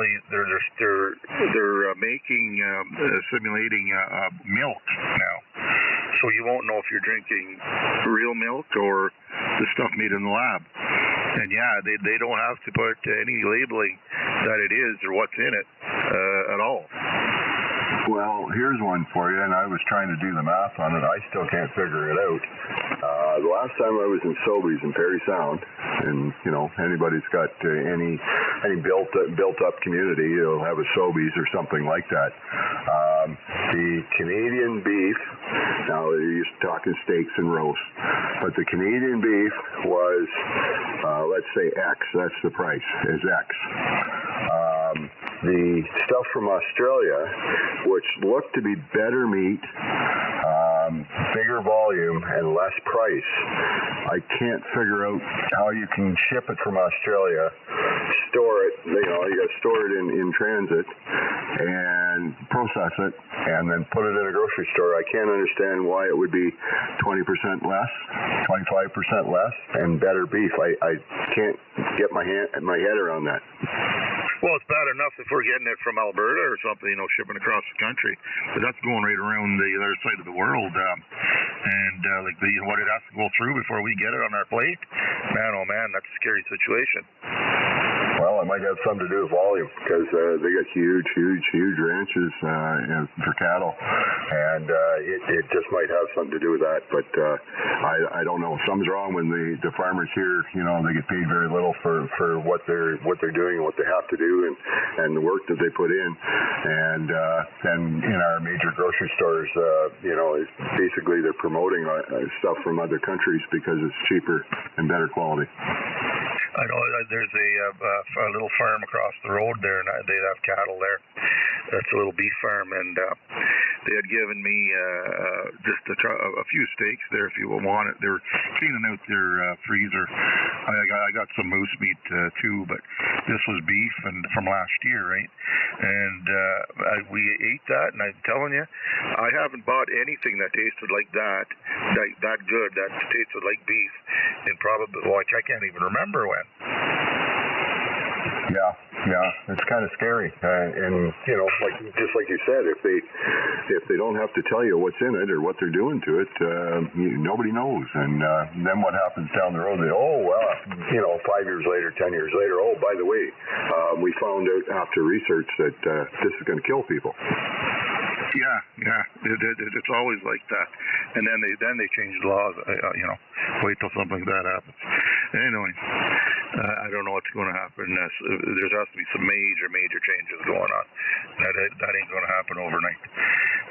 apparently they're making simulating milk now, so you won't know if you're drinking real milk or the stuff made in the lab. And yeah, they don't have to put any labeling that it is or what's in it at all. Well, here's one for you, and I was trying to do the math on it. I still can't figure it out. The last time I was in Sobeys in Parry Sound, and you know, anybody's got any built up community, you'll have a Sobeys or something like that. The Canadian beef, now you're talking steaks and roast, but the Canadian beef was, let's say X, that's the price, is X. The stuff from Australia, which looked to be better meat, bigger volume, and less price, I can't figure out how you can ship it from Australia, store it, you got to store it in transit, and process it, and then put it in a grocery store. I can't understand why it would be 20% less, 25% less, and better beef. I can't get my head around that. Well, it's bad enough if we're getting it from Alberta or something, shipping across the country, but that's going right around the other side of the world, what it has to go through before we get it on our plate. Man, oh man, that's a scary situation. Well, it might have something to do with volume, because they got huge ranches for cattle, and it just might have something to do with that. But I don't know. Something's wrong when the farmers here, they get paid very little for what they're doing and what they have to do, and the work that they put in. And then in our major grocery stores, basically they're promoting stuff from other countries because it's cheaper and better quality. I know there's a little farm across the road there, and they have cattle there. That's a little beef farm, and they had given me just a few steaks there if you want it. They were cleaning out their freezer. I got some moose meat too, but this was beef and from last year, right? And we ate that, and I'm telling you, I haven't bought anything that tasted like that good, that tasted like beef, in probably, I can't even remember when. Yeah, it's kind of scary, and just like you said, if they don't have to tell you what's in it or what they're doing to it, nobody knows. And then what happens down the road? 5 years later, 10 years later, oh, by the way, we found out after research that this is going to kill people. Yeah, it's always like that. And then they change the laws. Wait till something like that happens. Anyway, I don't know what's going to happen. There has to be some major changes going on. That ain't going to happen overnight.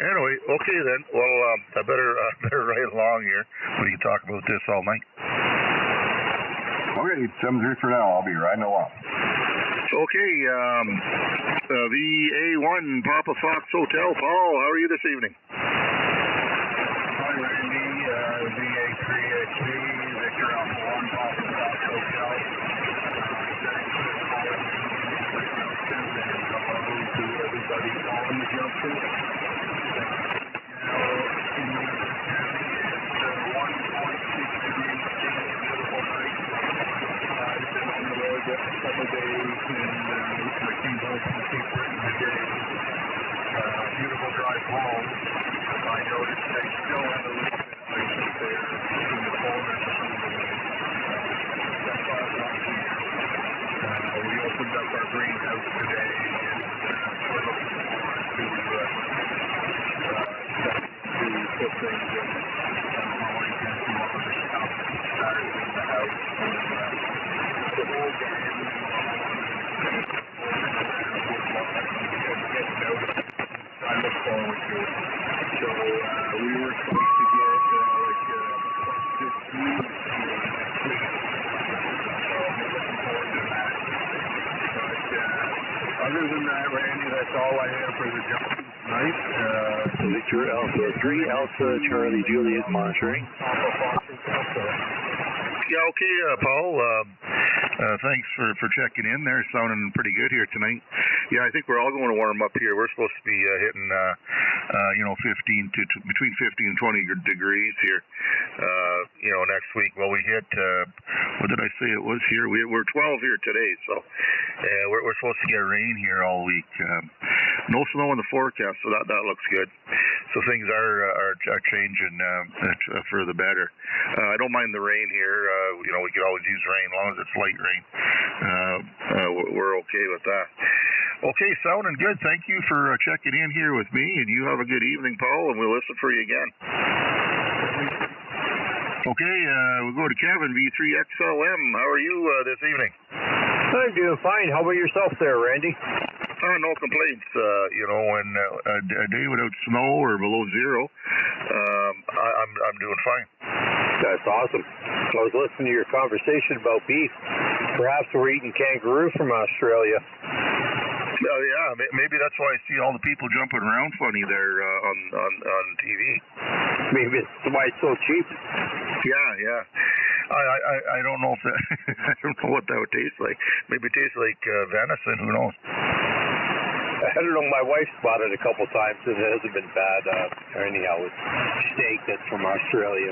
Anyway, okay then. Well, I better ride along here. We can talk about this all night. Okay, 7-3 for now. I'll be riding along. Okay, VA1 Papa Fox Hotel. Paul, how are you this evening? Hi, Randy. VA3XV, Victor Alpha 1 Papa Fox Hotel. To everybody calling the junction. In Union County, it's 1.6 degrees, beautiful night. I've been on the road a couple days, and I came home from Cape Breton today. Beautiful drive home. I noticed they still had a little bit of ice up there in the corners of some of the way. That's all not here. We opened up our greenhouse today, and we're looking forward to put things in. Mowing and some other stuff started in the house, and the whole garden I look forward to it. So we were supposed to get this week next week. So I'm looking forward to that. But other than that, Randy, that's all I have for the junction tonight. Victor Alpha 3 Alpha Charlie Juliet monitoring. Yeah, okay, Paul. Thanks for checking in there. Sounding pretty good here tonight. Yeah, I think we're all going to warm up here. We're supposed to be hitting, between 15 and 20 degrees here, next week. Well, we hit, what did I say it was here? We're 12 here today, so we're supposed to get rain here all week. No snow in the forecast, so that looks good. So things are changing for the better. I don't mind the rain here. We could always use rain as long as it's light rain. We're okay with that. Okay, sounding good. Thank you for checking in here with me, and you have a good evening, Paul, and we'll listen for you again. Okay, we'll go to Kevin, V3XLM. How are you this evening? I'm doing fine. How about yourself there, Randy? No complaints. When a day without snow or below zero, I'm doing fine. That's awesome. I was listening to your conversation about beef. Perhaps we're eating kangaroo from Australia. Yeah, maybe that's why I see all the people jumping around funny there on TV. Maybe it's why it's so cheap. Yeah. I don't know if that I don't know what that would taste like. Maybe it tastes like venison. Who knows? I don't know. My wife's bought it a couple times, and it hasn't been bad. Anyhow, it's steak that's from Australia.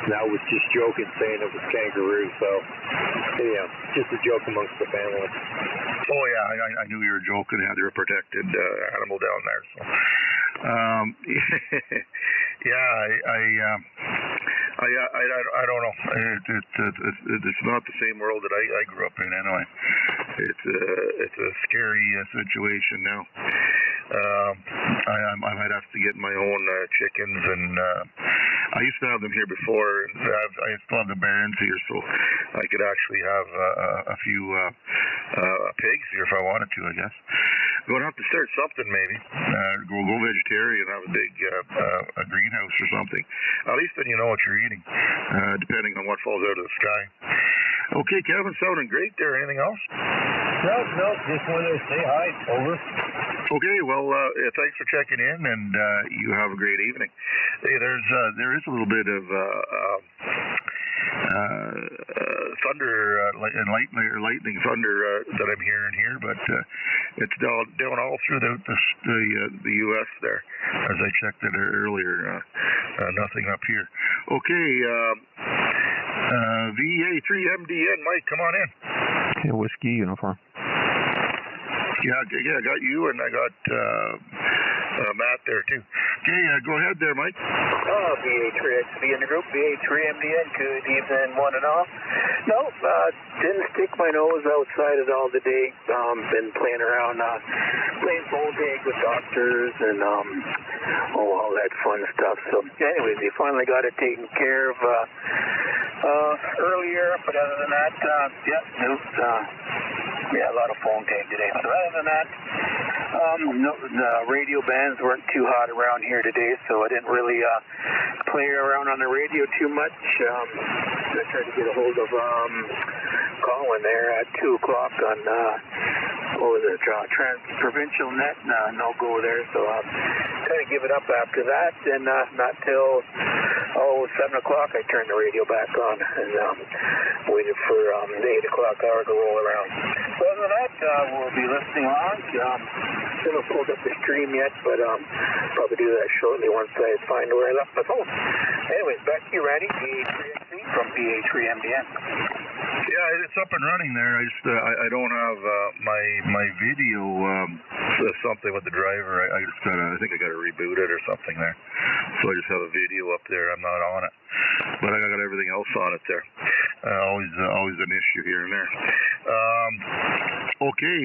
And I was just joking, saying it was kangaroo. So, yeah, just a joke amongst the family. Oh yeah, I knew you were joking. How they're a protected animal down there. So, yeah, I don't know. It's not the same world that I grew up in anyway. It's a scary situation now. I might have to get my own chickens, and I used to have them here before. And I still have the barns here, so I could actually have a few pigs here if I wanted to. I guess I'm going to have to start something maybe. Go vegetarian, have a big a greenhouse or something. At least then you know what you're eating, depending on what falls out of the sky. Okay, Kevin, sounding great there. Anything else? No, just wanted to say hi. Over. Okay, well, thanks for checking in, and you have a great evening. Hey, there is a little bit of thunder and lightning thunder that I'm hearing here, but it's down all through the U.S. there. As I checked it earlier, nothing up here. Okay, VA3MDN, Mike, come on in. Yeah, whiskey uniform. Yeah, I got you, and I got Matt there too. Okay, go ahead there, Mike. VA3XB in the group, VA3MDN, good evening, one and all. Nope, didn't stick my nose outside at all today. Been playing around, playing phone tag with doctors and all that fun stuff. So anyways, they finally got it taken care of earlier, but other than that, a lot of phone tag today. But other than that, the radio bands weren't too hot around here today, so I didn't really play around on the radio too much. I tried to get a hold of Colin there at 2 o'clock on Provincial Net, no go there, so I'll kind of give it up after that, and not till 7 o'clock I turned the radio back on and waited for the 8 o'clock hour to roll around. So other than that, we'll be listening on. Haven't pulled up the stream yet, but probably do that shortly once I find where I left my phone. Anyways, back to you, Randy, VA3XB from VA3MDN. Yeah, it's up and running there. I don't have my video something with the driver. I think I got to reboot it or something there. So I just have a video up there. I'm not on it, but I got everything else on it there. Always an issue here and there. Okay.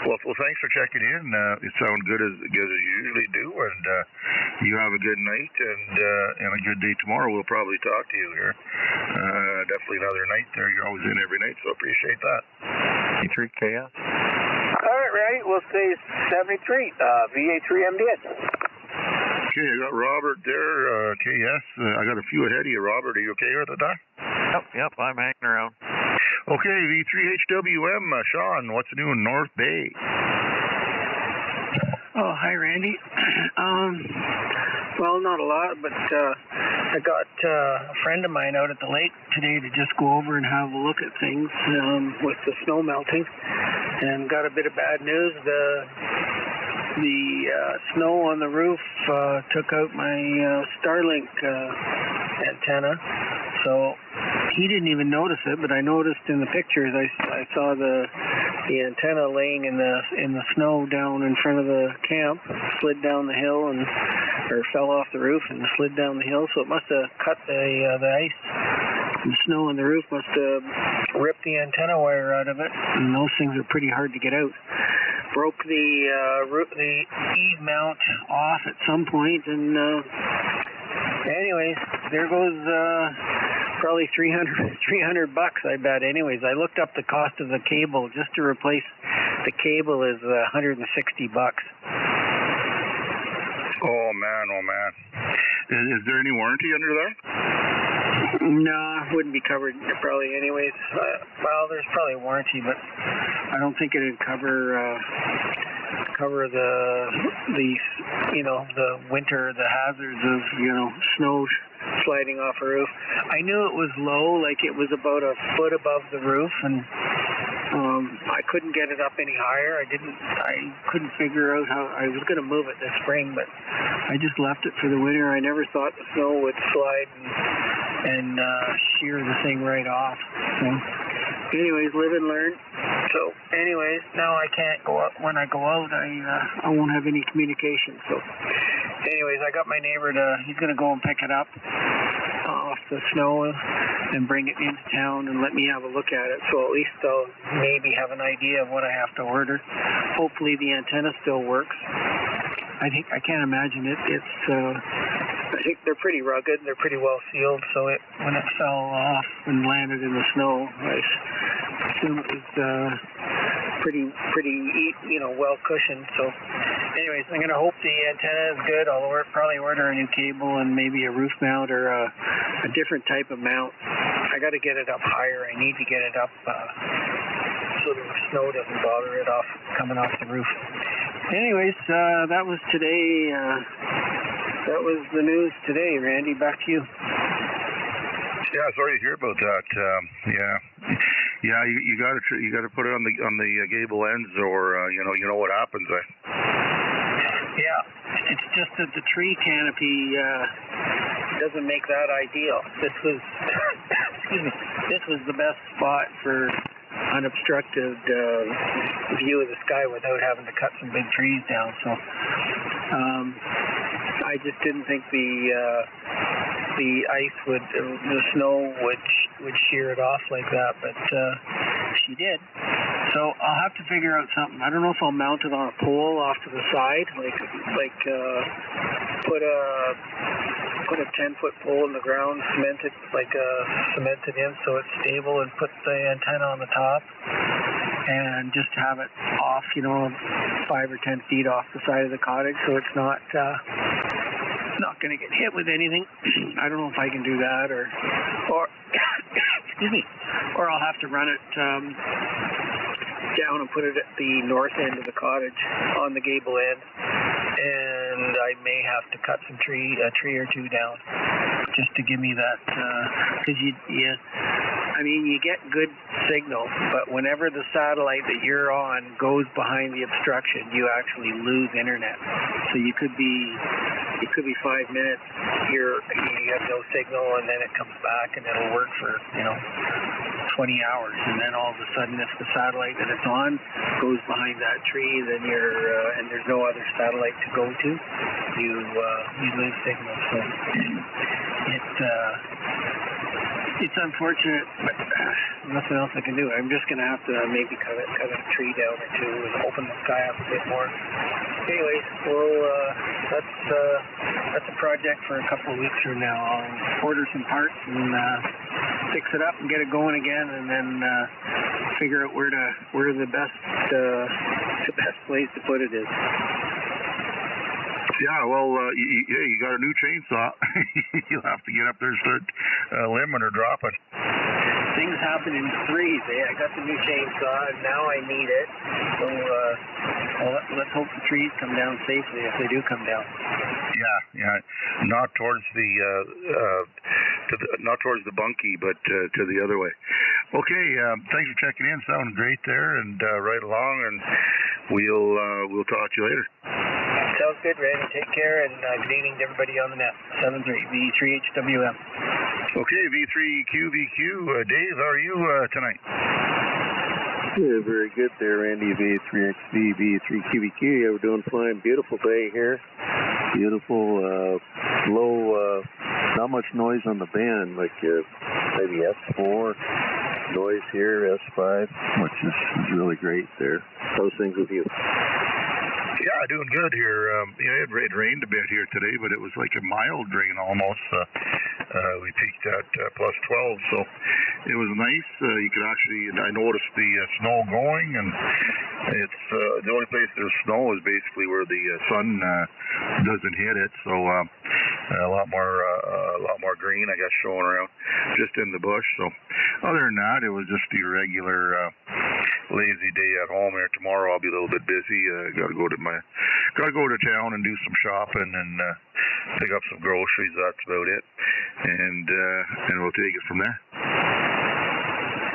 Well, thanks for checking in. It sounds good as you usually do, and you have a good night and a good day tomorrow. We'll probably talk to you here. Definitely another night there. You're always in every night, so appreciate that. 73KS. All right, Randy, we'll say 73, VA3MDN. Okay, I got Robert there, KS. I got a few ahead of you, Robert. Are you okay with that? Yep, I'm hanging around. Okay, V3HWM, Sean, what's new in North Bay? Oh, hi, Randy. Well, not a lot, but I got a friend of mine out at the lake today to just go over and have a look at things with the snow melting, and got a bit of bad news. The snow on the roof took out my Starlink antenna, so he didn't even notice it, but I noticed in the pictures. I saw the antenna laying in the snow down in front of the camp, slid down the hill or fell off the roof and slid down the hill. So it must have cut the ice. The snow on the roof must have ripped the antenna wire out of it, and those things are pretty hard to get out. Broke the eave mount off at some point, and anyways, there goes probably $300 bucks, I bet. Anyways, I looked up the cost of the cable. Just to replace the cable is $160 bucks. Oh man. Is there any warranty under that? No, wouldn't be covered probably anyways. Well, there's probably a warranty, but I don't think it'd cover the winter, the hazards of snow sliding off a roof. I knew it was low, like it was about a foot above the roof, and I couldn't get it up any higher. I couldn't figure out how. I was going to move it this spring, but I just left it for the winter. I never thought the snow would slide and shear the thing right off. So, anyways, live and learn. So, anyways, now I can't go up. When I go out, I won't have any communication. So, anyways, I got my neighbor he's going to go and pick it up off the snow and bring it into town and let me have a look at it. So at least I'll maybe have an idea of what I have to order. Hopefully the antenna still works. I can't imagine it. I think they're pretty rugged. They're pretty well sealed. So when it fell off and landed in the snow, I assume it was pretty well cushioned. So anyways, I'm going to hope the antenna is good. I'll probably order a new cable and maybe a roof mount or a different type of mount. I got to get it up higher. I need to get it up so the snow doesn't bother it coming off the roof. Anyways, that was today. That was the news today, Randy. Back to you. Yeah, sorry to hear about that. Yeah, you got to put it on the gable ends, or you know what happens. Yeah, it's just that the tree canopy doesn't make that ideal. This was this was the best spot for unobstructed view of the sky without having to cut some big trees down. So I just didn't think the ice the snow would shear it off like that, but she did. So I'll have to figure out something. I don't know if I'll mount it on a pole off to the side, like put a 10-foot pole in the ground, cement it in so it's stable, and put the antenna on the top, and just have it off, 5 or 10 feet off the side of the cottage, so it's not going to get hit with anything. I don't know if I can do that, or excuse me, or I'll have to run it down and put it at the north end of the cottage on the gable end, and I may have to cut a tree or two down just to give me that, because you get good signal, but whenever the satellite that you're on goes behind the obstruction, you actually lose internet. So it could be 5 minutes, you have no signal, and then it comes back and it'll work for 20 hours, and then all of a sudden, if the satellite that it's on goes behind that tree, then and there's no other satellite to go to, you lose signal. So it's unfortunate, but nothing else I can do. I'm just going to have to maybe cut a tree down or two and open the sky up a bit more. Anyways, that's a project for a couple of weeks from now. I'll order some parts and fix it up and get it going again, and then figure out where the best place to put it is. Yeah, well, you got a new chainsaw. You'll have to get up there and start limbing or dropping. Things happen in threes. I got the new chainsaw, and now I need it. So let just hope the trees come down safely if they do come down. Yeah, not towards the not towards the bunkie, but to the other way. Okay, thanks for checking in. Sounding great there, and right along, and we'll talk to you later. Sounds good, Randy. Take care, and good evening to everybody on the net. 73V3HWM. Okay, V3QVQ. Dave, how are you tonight? Yeah, very good there, Randy. V3XV, V3QVQ. Yeah, we're doing fine. Beautiful day here. Beautiful, low, not much noise on the band, like maybe S4 noise here, S5, which is really great there. How's things with you? Yeah, doing good here. It rained a bit here today, but it was like a mild rain almost. We peaked at plus 12, so it was nice. You could actually, I noticed the snow going, and it's the only place there's snow is basically where the sun doesn't hit it. So a lot more green, I guess, showing around just in the bush. So other than that, it was just the regular lazy day at home here. Tomorrow I'll be a little bit busy. Gotta go to town and do some shopping and pick up some groceries. That's about it, and we'll take it from there.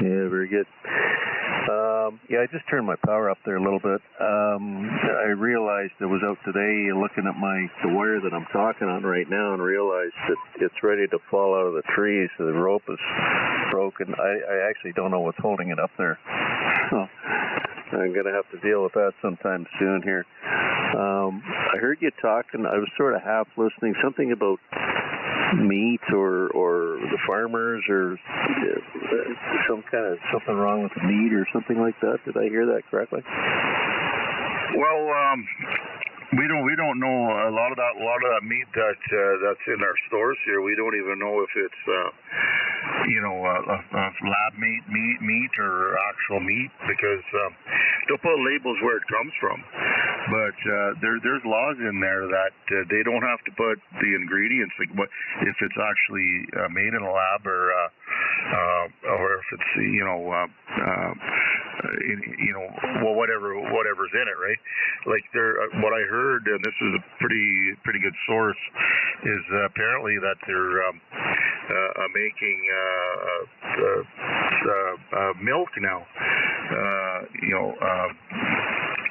Yeah, very good. Yeah, I just turned my power up there a little bit. I realized I was out today looking at the wire that I'm talking on right now, and realized that it's ready to fall out of the trees. The rope is broken. I actually don't know what's holding it up there. So I'm going to have to deal with that sometime soon here. I heard you talking. I was sort of half listening. Something about meat or the farmers or something wrong with the meat or something like that. Did I hear that correctly? Well, we don't know a lot of that meat that's in our stores here. We don't even know if it's lab meat or actual meat, because they'll put labels where it comes from. But there's laws in there that they don't have to put the ingredients, like what if it's actually made in a lab or if it's whatever's in it, right? Like what I heard, and this is a pretty good source, is apparently that they're making milk now.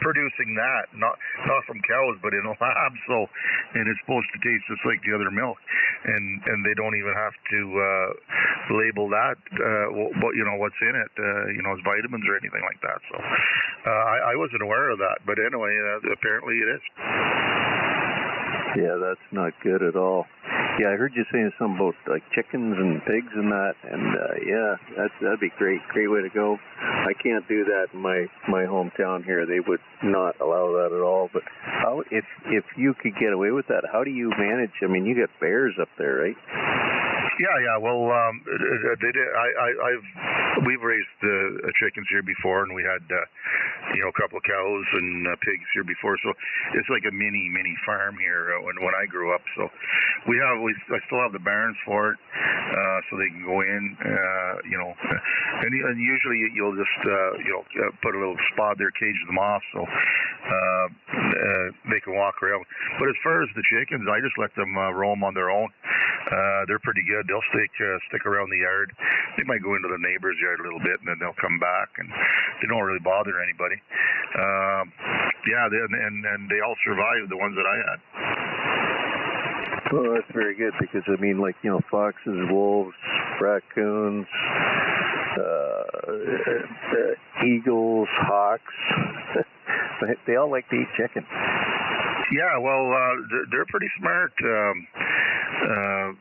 Producing that, not from cows, but in a lab. So, and it's supposed to taste just like the other milk, and they don't even have to label that, what's in it, as vitamins or anything like that. So, I wasn't aware of that, but anyway, apparently it is. Yeah, that's not good at all. Yeah, I heard you saying something about like chickens and pigs and that, and yeah, that'd be great way to go. I can't do that in my hometown here. They would not allow that at all. But how, if you could get away with that, how do you manage? I mean, you got bears up there, right? Yeah. Well, we've raised chickens here before, and we had a couple of cows and pigs here before. So it's like a mini farm here when I grew up. So I still have the barns for it, so they can go in. And usually you'll just put a little spot there, cage them off, so they can walk around. But as far as the chickens, I just let them roam on their own. They're pretty good. They'll stick around the yard. They might go into the neighbor's yard a little bit, and then they'll come back, and they don't really bother anybody. And they all survived, the ones that I had. Well, that's very good, because I mean, like, foxes, wolves, raccoons, eagles, hawks, they all like to eat chicken. Yeah, well, they're pretty smart.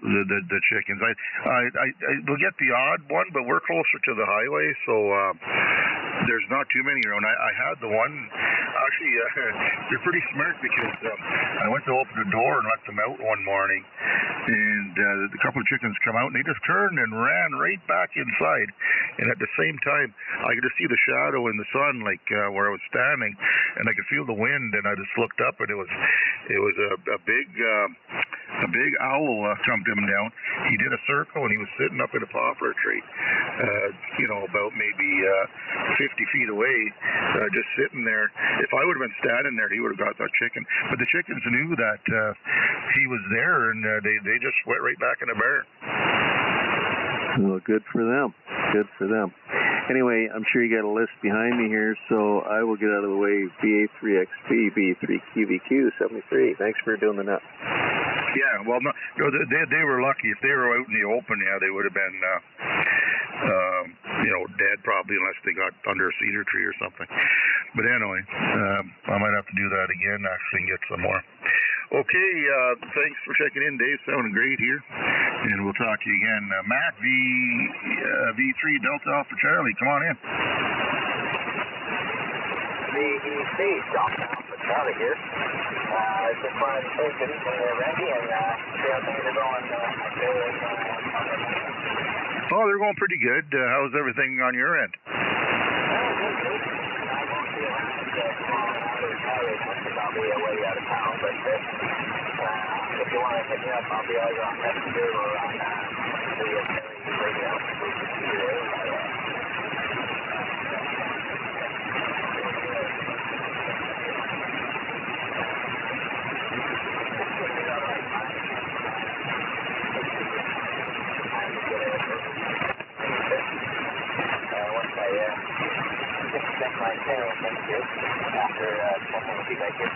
The chickens. I will get the odd one, but we're closer to the highway, so there's not too many around. I had the one. Actually, they're pretty smart, because I went to open the door and let them out one morning, and a couple of chickens come out, and they just turned and ran right back inside. And at the same time, I could just see the shadow in the sun, like where I was standing, and I could feel the wind. And I just looked up, and it was a big owl jumped him down. He did a circle, and he was sitting up in a poplar tree. about maybe 50 feet away, just sitting there. If I would have been standing there, he would have got that chicken. But the chickens knew that he was there, and they just went right back in the barn. Well, good for them. Good for them. Anyway, I'm sure you got a list behind me here, so I will get out of the way. BA3XB, B3QVQ, 73. Thanks for doing the net. Yeah, well, no, they were lucky. If they were out in the open, yeah, they would have been, dead probably, unless they got under a cedar tree or something. But anyway, I might have to do that again, actually, and get some more. Okay, thanks for checking in, Dave. Sounding great here. And we'll talk to you again. Matt, V3 Delta Alpha Charlie, come on in. V3 Delta Alpha Charlie here. I just wanted to say good evening there, Randy, and see how things are going Oh, they're going pretty good. How's everything on your end? I'll be away out of town, but if you want to hit me up, I'll be either on Messenger or on the radio. Once I check my channel, thank you, after checking with you guys here.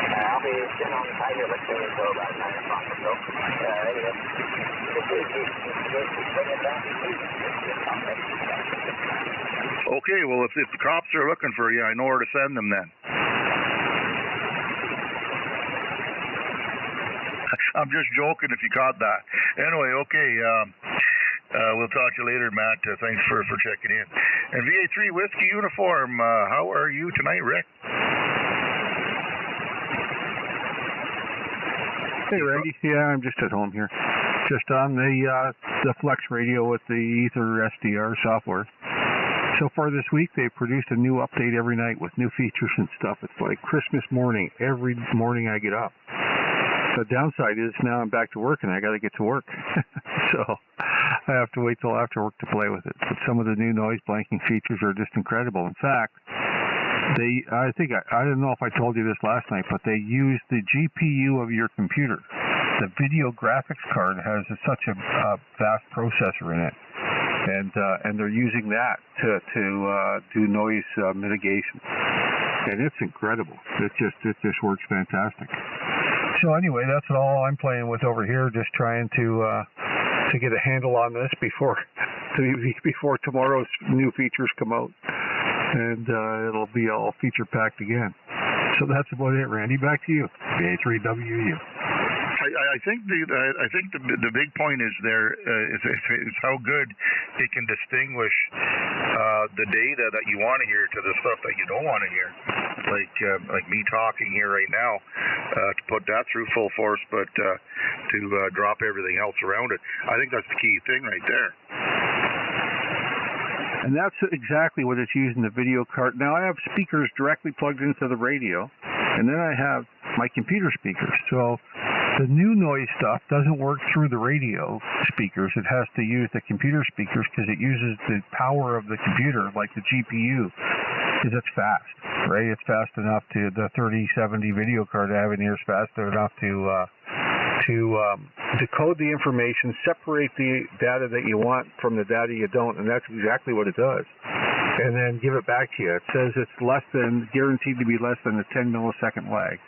I'll be sitting on the side here listening until about 9 o'clock or so. Anyway, Okay, well, if the cops are looking for you, I know where to send them then. I'm just joking if you caught that. Anyway, okay, we'll talk to you later, Matt. Thanks for checking in. And VA3 Whiskey Uniform, how are you tonight, Rick? Hey, Randy. Yeah, I'm just at home here. Just on the Flex radio with the AetherSDR software. So far this week, they've produced a new update every night with new features and stuff. It's like Christmas morning. Every morning I get up. The downside is now I'm back to work and I got to get to work. So I have to wait till after work to play with it. But some of the new noise blanking features are just incredible. In fact, I don't know if I told you this last night, but they use the GPU of your computer. The video graphics card has such a vast processor in it, and they're using that to do noise mitigation, and it's incredible. It just works fantastic. So anyway, that's all I'm playing with over here, just trying to get a handle on this before tomorrow's new features come out. And it'll be all feature-packed again. So that's about it, Randy. Back to you. BA3WU. I think the big point is there is how good it can distinguish the data that you want to hear to the stuff that you don't want to hear. Like me talking here right now, to put that through full force, but to drop everything else around it. I think that's the key thing right there. And that's exactly what it's using the video card. Now I have speakers directly plugged into the radio, and then I have my computer speakers. So the new noise stuff doesn't work through the radio speakers. It has to use the computer speakers because it uses the power of the computer, like the GPU, because it's fast, right? It's fast enough to, the 3070 video card I have in here is fast enough to decode the information, separate the data that you want from the data you don't, and that's exactly what it does. And then give it back to you. It says it's guaranteed to be less than a 10 millisecond lag.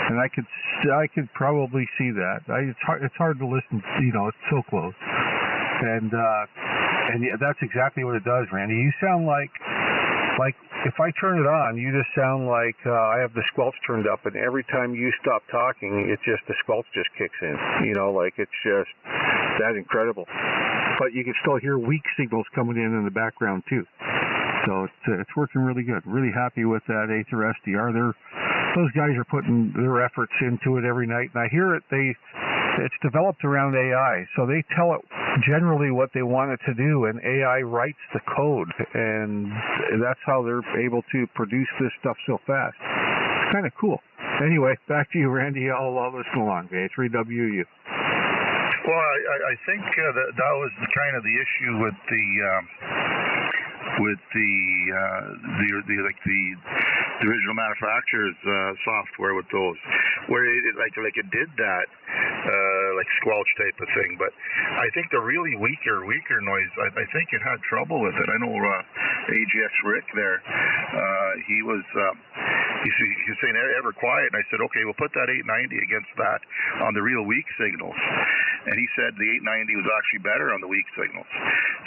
And I could probably see that. It's hard to listen. It's so close. And that's exactly what it does, Randy. You sound like if I turn it on, you just sound like I have the squelch turned up, and every time you stop talking, the squelch just kicks in. It's just that incredible. But you can still hear weak signals coming in the background too. So it's working really good. Really happy with that AetherSDR. Those guys are putting their efforts into it every night, and I hear it. It's developed around AI, so they tell it generally what they want it to do, and AI writes the code, and that's how they're able to produce this stuff so fast. It's kind of cool. Anyway, back to you, Randy. I'll listen along. A3WU. Well, I think that was kind of the issue with the original manufacturer's software with those, where it did that like squelch type of thing. But I think the really weaker noise, I think it had trouble with it. I know AGX Rick there, he was saying ever quiet, and I said, okay, we'll put that 890 against that on the real weak signals, and he said the 890 was actually better on the weak signals.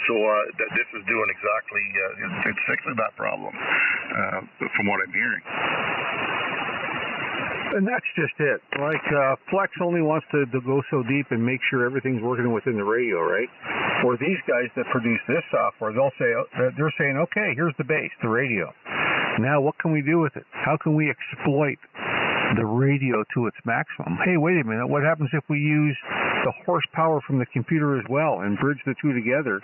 So this is doing exactly it's fixing that problem from what I'm hearing. And that's just it. Like Flex only wants to go so deep and make sure everything's working within the radio, right? Or these guys that produce this software, they're saying, okay, here's the base, the radio. Now what can we do with it? How can we exploit the radio to its maximum? Hey, wait a minute. What happens if we use the horsepower from the computer as well and bridge the two together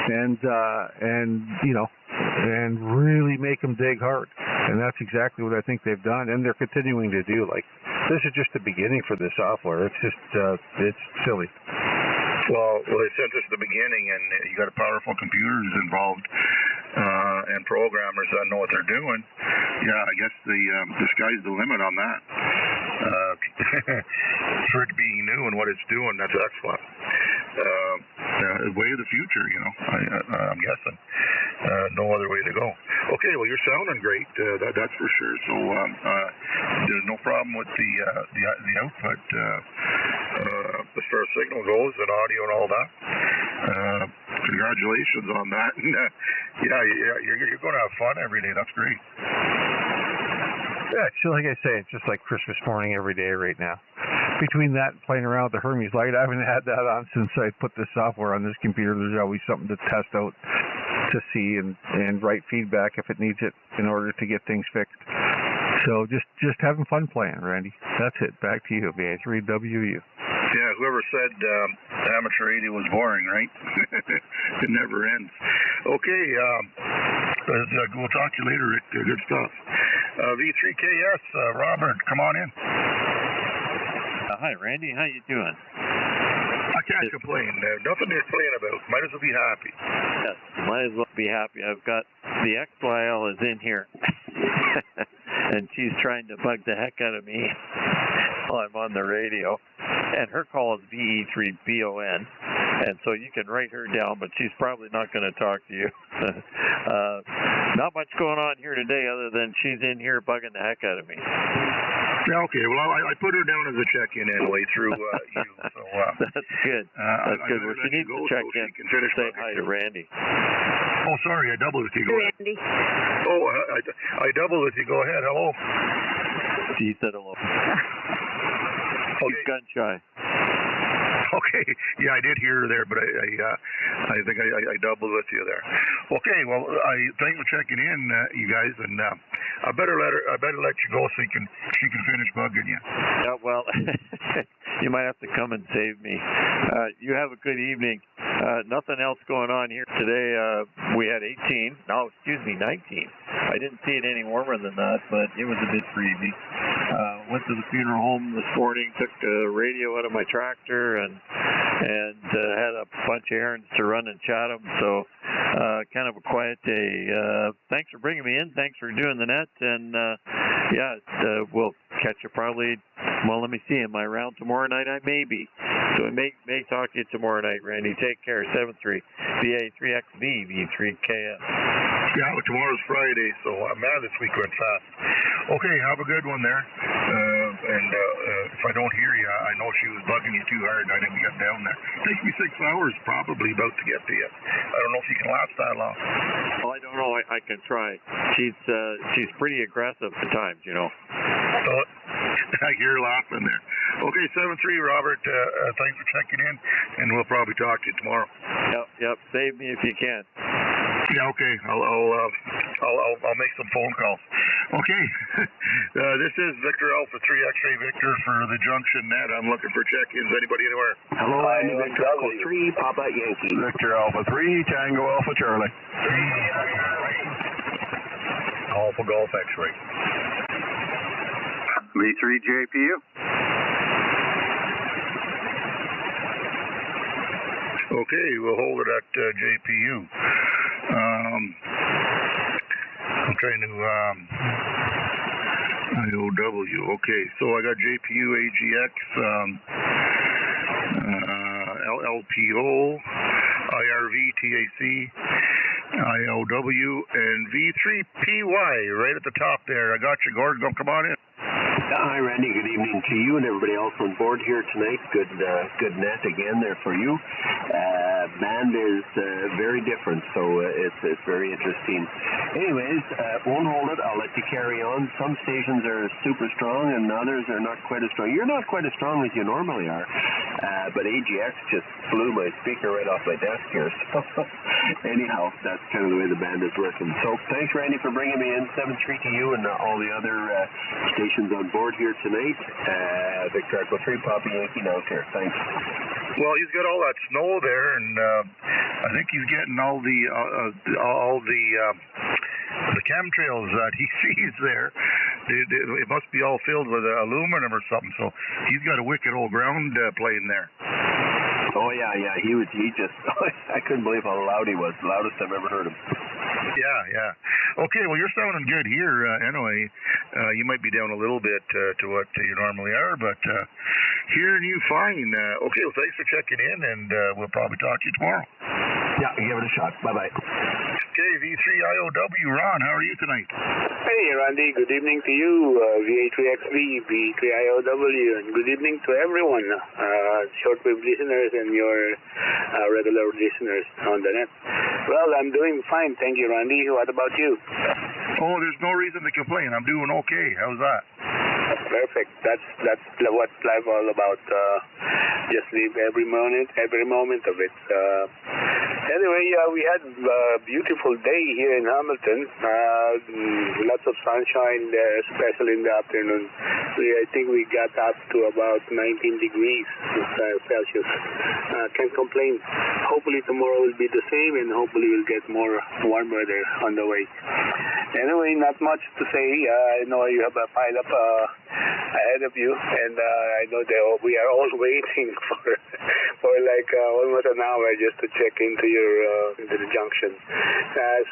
and really make them dig hard? And that's exactly what I think they've done, and they're continuing to do. Like, this is just the beginning for this software. It's just, it's silly. Well, they said this at the beginning, and you got powerful computers involved and programmers that know what they're doing. Yeah, I guess the sky's the limit on that. For it being new and what it's doing, that's excellent. Way of the future, you know. I'm guessing. No other way to go. Okay, well, you're sounding great. That's for sure. So there's no problem with the output as far as signal goes and audio and all that. Congratulations on that. And, you're going to have fun every day. That's great. Yeah, so like I say, it's just like Christmas morning every day right now. Between that and playing around with the Hermes light, I haven't had that on since I put the software on this computer. There's always something to test out, to see, and write feedback if it needs it in order to get things fixed. So just having fun playing, Randy. That's it. Back to you, VA3WU. Yeah, whoever said amateur radio was boring, right? It never ends. Okay, we'll talk to you later, Rick. Good stuff. V3KS, Robert, come on in. Hi, Randy. How you doing? I can't complain. Nothing to complain about. Might as well be happy. Yes, might as well be happy. I've got the XYL is in here, and she's trying to bug the heck out of me while I'm on the radio. And her call is VE3BON, and so you can write her down, but she's probably not going to talk to you. Not much going on here today other than she's in here bugging the heck out of me. Yeah, okay. Well, I put her down as a check-in anyway through you. So, that's good. That's good. Well, she needs to check in. Say hi to Randy. Oh, sorry. I doubled with you. Go ahead. Randy. Oh, I doubled with you. Go ahead. Hello. She said hello. She's gun shy. Okay, yeah, I did hear her there, but I think I doubled with you there. Okay, well, thanks for checking in, you guys, and I better let you go so she can finish bugging you. Yeah, well, you might have to come and save me. You have a good evening. Nothing else going on here today. We had 19. I didn't see it any warmer than that, but it was a bit breezy. Went to the funeral home this morning, took the radio out of my tractor, and had a bunch of errands to run in Chatham. So kind of a quiet day. Thanks for bringing me in. Thanks for doing the net. And we'll catch you probably. Well, let me see. Am I around tomorrow night? I may be. So I may talk to you tomorrow night, Randy. Take care. 73 VA3XB V3KS. Yeah, well, tomorrow's Friday, so man, this week went fast. Okay, have a good one there. And if I don't hear you, I know she was bugging you too hard, and I didn't get down there. It takes me 6 hours probably about to get to you. I don't know if you can last that long. Well, I don't know. I can try. She's pretty aggressive at times, you know. I hear her laughing there. Okay, 7-3, Robert. Thanks for checking in, and we'll probably talk to you tomorrow. Yep. Save me if you can. Yeah, okay. I'll make some phone calls. Okay. This is Victor Alpha 3 X-Ray Victor for the Junction Net. I'm looking for check-ins. Anybody anywhere? Hello, I'm Victor Alpha 3 Papa Yankee. Victor Alpha 3 Tango Alpha Charlie. Alpha Golf X-Ray. V3JPU. Okay, we'll hold it at JPU. I'm trying to IOW. Okay, so I got JPU, AGX, LPO, IRV, TAC, IOW, and V3PY right at the top there. I got you, Gordon. Come on in. Hi, Randy. Good evening to you and everybody else on board here tonight. Good net again there for you. Band is very different, so it's very interesting. Anyways, won't hold it. I'll let you carry on. Some stations are super strong and others are not quite as strong. You're not quite as strong as you normally are, but AGX just blew my speaker right off my desk here. So anyhow, that's kind of the way the band is working. So thanks, Randy, for bringing me in. 7-3 to you and all the other stations on board here tonight. Victor Echo 3, Papa Yankee out there. Thanks. Well, he's got all that snow there, and I think he's getting all the chemtrails that he sees there. It must be all filled with aluminum or something. So he's got a wicked old ground plane there. Oh yeah. He just I couldn't believe how loud he was. The loudest I've ever heard him. Yeah. Okay, well, you're sounding good here. Anyway, you might be down a little bit to what you normally are, but hearing you fine. Okay, well, thanks for checking in, and we'll probably talk to you tomorrow. Yeah, give it a shot. Bye-bye. Okay, V3IOW, Ron, how are you tonight? Hey, Randy, good evening to you, VA3XV, V3IOW, and good evening to everyone, shortwave listeners and your regular listeners on the net. Well, I'm doing fine, thank you, Randy. What about you? Oh, there's no reason to complain. I'm doing okay. How's that? Perfect. That's what life all about. Just live every moment of it. Anyway, we had a beautiful day here in Hamilton. Lots of sunshine, especially in the afternoon. I think we got up to about 19 degrees Celsius. Can't complain. Hopefully tomorrow will be the same, and hopefully we'll get more warm weather on the way. Anyway, not much to say. I know you have a pile up ahead of you, and I know we are all waiting for like almost an hour just to check into the junction.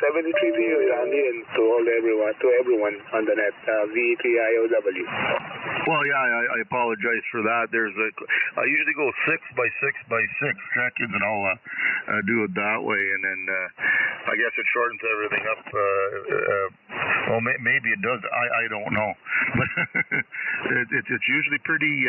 73 to you, Randy, and to everyone on the net. V3IOW. Well, yeah, I apologize for that. I usually go 6 by 6 by 6 check-ins, and I'll do it that way, and then I guess it shortens everything up. Well, maybe it does. I don't know, but it's usually pretty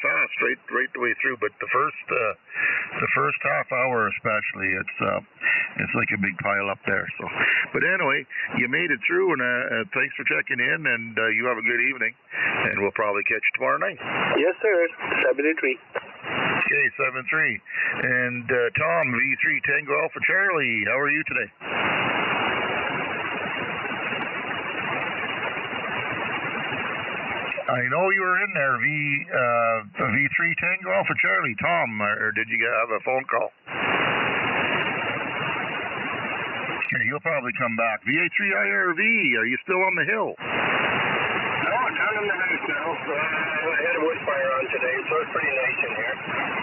fast, right the way through. But the first half hour especially, it's like a big pile up there. So, but anyway, you made it through, and thanks for checking in, and you have a good evening, and we'll probably catch you tomorrow night. Yes, sir. 73. Okay, 7-3. And Tom, V3 Tango Alpha Charlie, how are you today? I know you were in there, V3 Tango Alpha Charlie. Tom, or did you have a phone call? Okay, he'll probably come back. VA3IRV, are you still on the hill? No, I'm down in the house now. I had a wood fire on today, so it's pretty nice in here.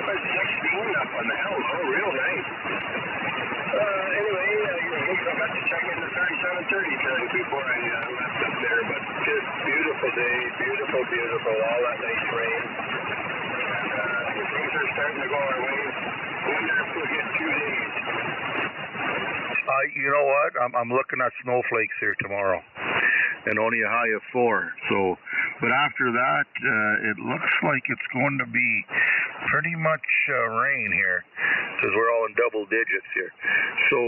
It's 16 up on the hill, though, real nice. Anyway, I got to check in the 3730 today before I left up there, but just beautiful day, beautiful, all that nice rain. And things are starting to go our way. I wonder if we'll get 2 days. You know what? I'm looking at snowflakes here tomorrow, and only a high of 4. So, but after that, it looks like it's going to be pretty much rain here, because we're all in double digits here. So,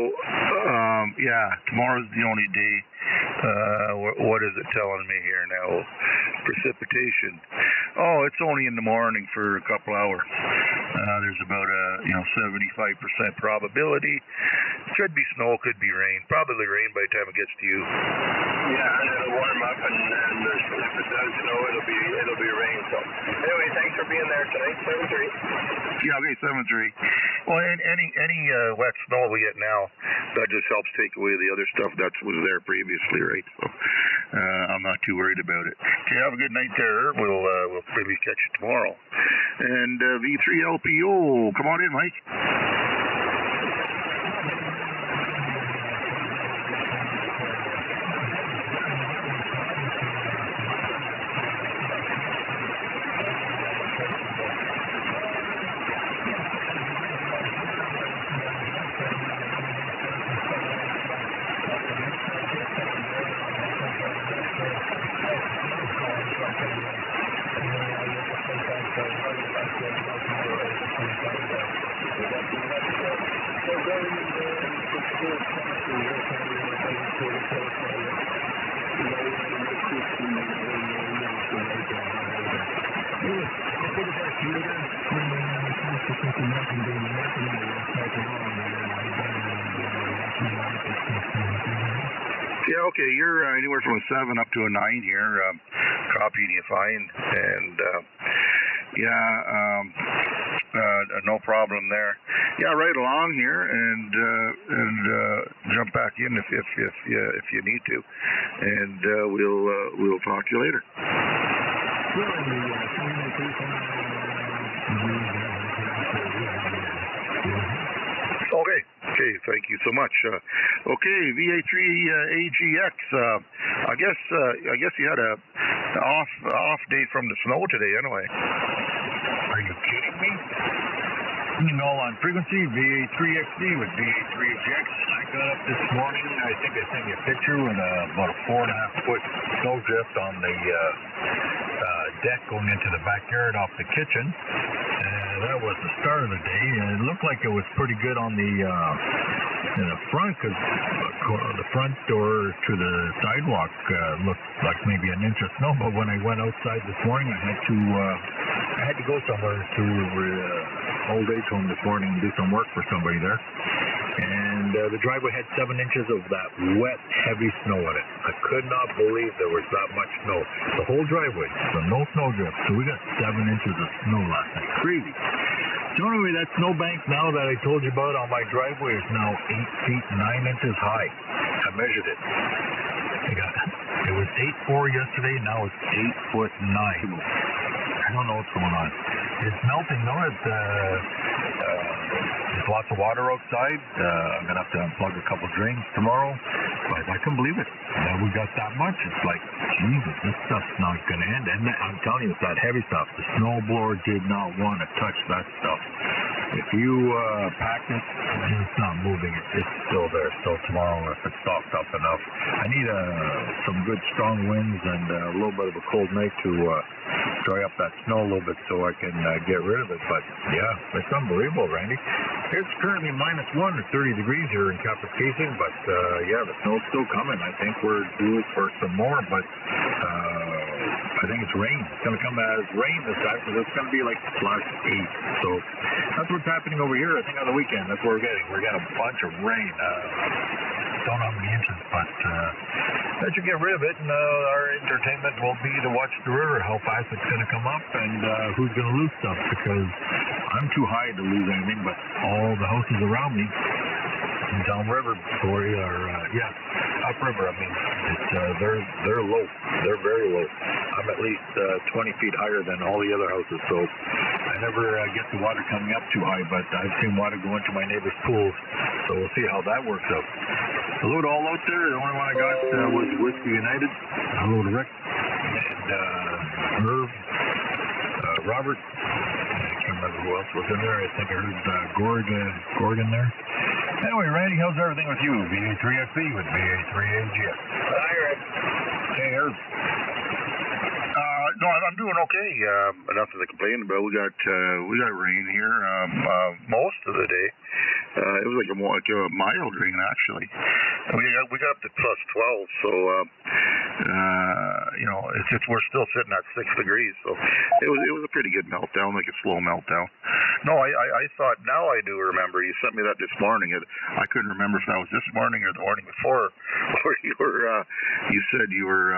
yeah, tomorrow's the only day. What is it telling me here now? Precipitation. Oh, it's only in the morning for a couple hours. There's about a 75% probability. Could be snow, could be rain. Probably rain by the time it gets to you. Yeah, and it'll warm up, and if it does snow, it'll be rain. So anyway, thanks for being there tonight. 7-3. Yeah, okay, 7-3. Well, any wet snow we get now, that just helps take away the other stuff that was there previously, right? So I'm not too worried about it. Okay, have a good night there. We'll maybe catch you tomorrow. And V3LPO, come on in, Mike. Yeah, okay, you're anywhere from a 7 up to a 9 here, copying you fine, and no problem there. Yeah, right along here, and jump back in if you need to, and we'll talk to you later. Okay, thank you so much. Okay, VA3AGX. I guess you had a off day from the snow today, anyway. Are you kidding me? Null on frequency, VA3XD with VA3AGX. I got up this morning. I think I sent you a picture with about a 4.5-foot snow drift on the deck going into the backyard off the kitchen. That was the start of the day, and it looked like it was pretty good on the in the front, because the front door to the sidewalk looked like maybe an inch of snow. But when I went outside this morning, I had to go somewhere to old age home this morning and do some work for somebody there. And the driveway had 7 inches of that wet, heavy snow in it. I could not believe there was that much snow. The whole driveway, so no snow drift. So we got 7 inches of snow last night. Crazy. So anyway, that snow bank now that I told you about on my driveway is now 8 feet 9 inches high. I measured it. It was 8.4 yesterday. Now it's 8'9". I don't know what's going on. It's melting though. There's lots of water outside. I'm gonna have to unplug a couple drains tomorrow. But I couldn't believe it. We got that much. It's like, Jesus, this stuff's not gonna end. And I'm telling you, it's that heavy stuff. The snowblower did not want to touch that stuff. If you pack it, it's not moving. It's still there. Still tomorrow, if it's soft up enough. I need some good strong winds and a little bit of a cold night to dry up that snow a little bit so I can get rid of it. But yeah, it's unbelievable, Randy. It's currently -1 or 30 degrees here in Kapuskasing, but yeah, the snow's still coming. I think we're due for some more, but I think it's rain. It's going to come as rain this time, because it's going to be like +8. So that's what's happening over here. I think on the weekend, that's what we're getting. We're getting a bunch of rain. Don't know how many inches, but that should get rid of it, and our entertainment will be to watch the river, how fast it's going to come up, and who's going to lose stuff, because I'm too high to lose anything, but all the houses around me in downriver, upriver, I mean, they're low. They're very low. I'm at least 20 feet higher than all the other houses, so I never get the water coming up too high, but I've seen water go into my neighbor's pools, so we'll see how that works out. Hello to all out there. The only one I got was Whiskey United. Hello to Rick and Irv, Robert. I can't remember who else was in there. I think I heard Gorgon there. Anyway, Randy, how's everything with you? VA3FB with VA3AGX. Hi, Rick. Hey, Irv. No, I'm doing okay. Nothing to complain about. We got rain here most of the day. It was like a mild rain actually. We got up to +12, so we're still sitting at 6 degrees. So it was a pretty good meltdown, like a slow meltdown. No, I thought, now I do remember. You sent me that this morning. I couldn't remember if that was this morning or the morning before, or you said you were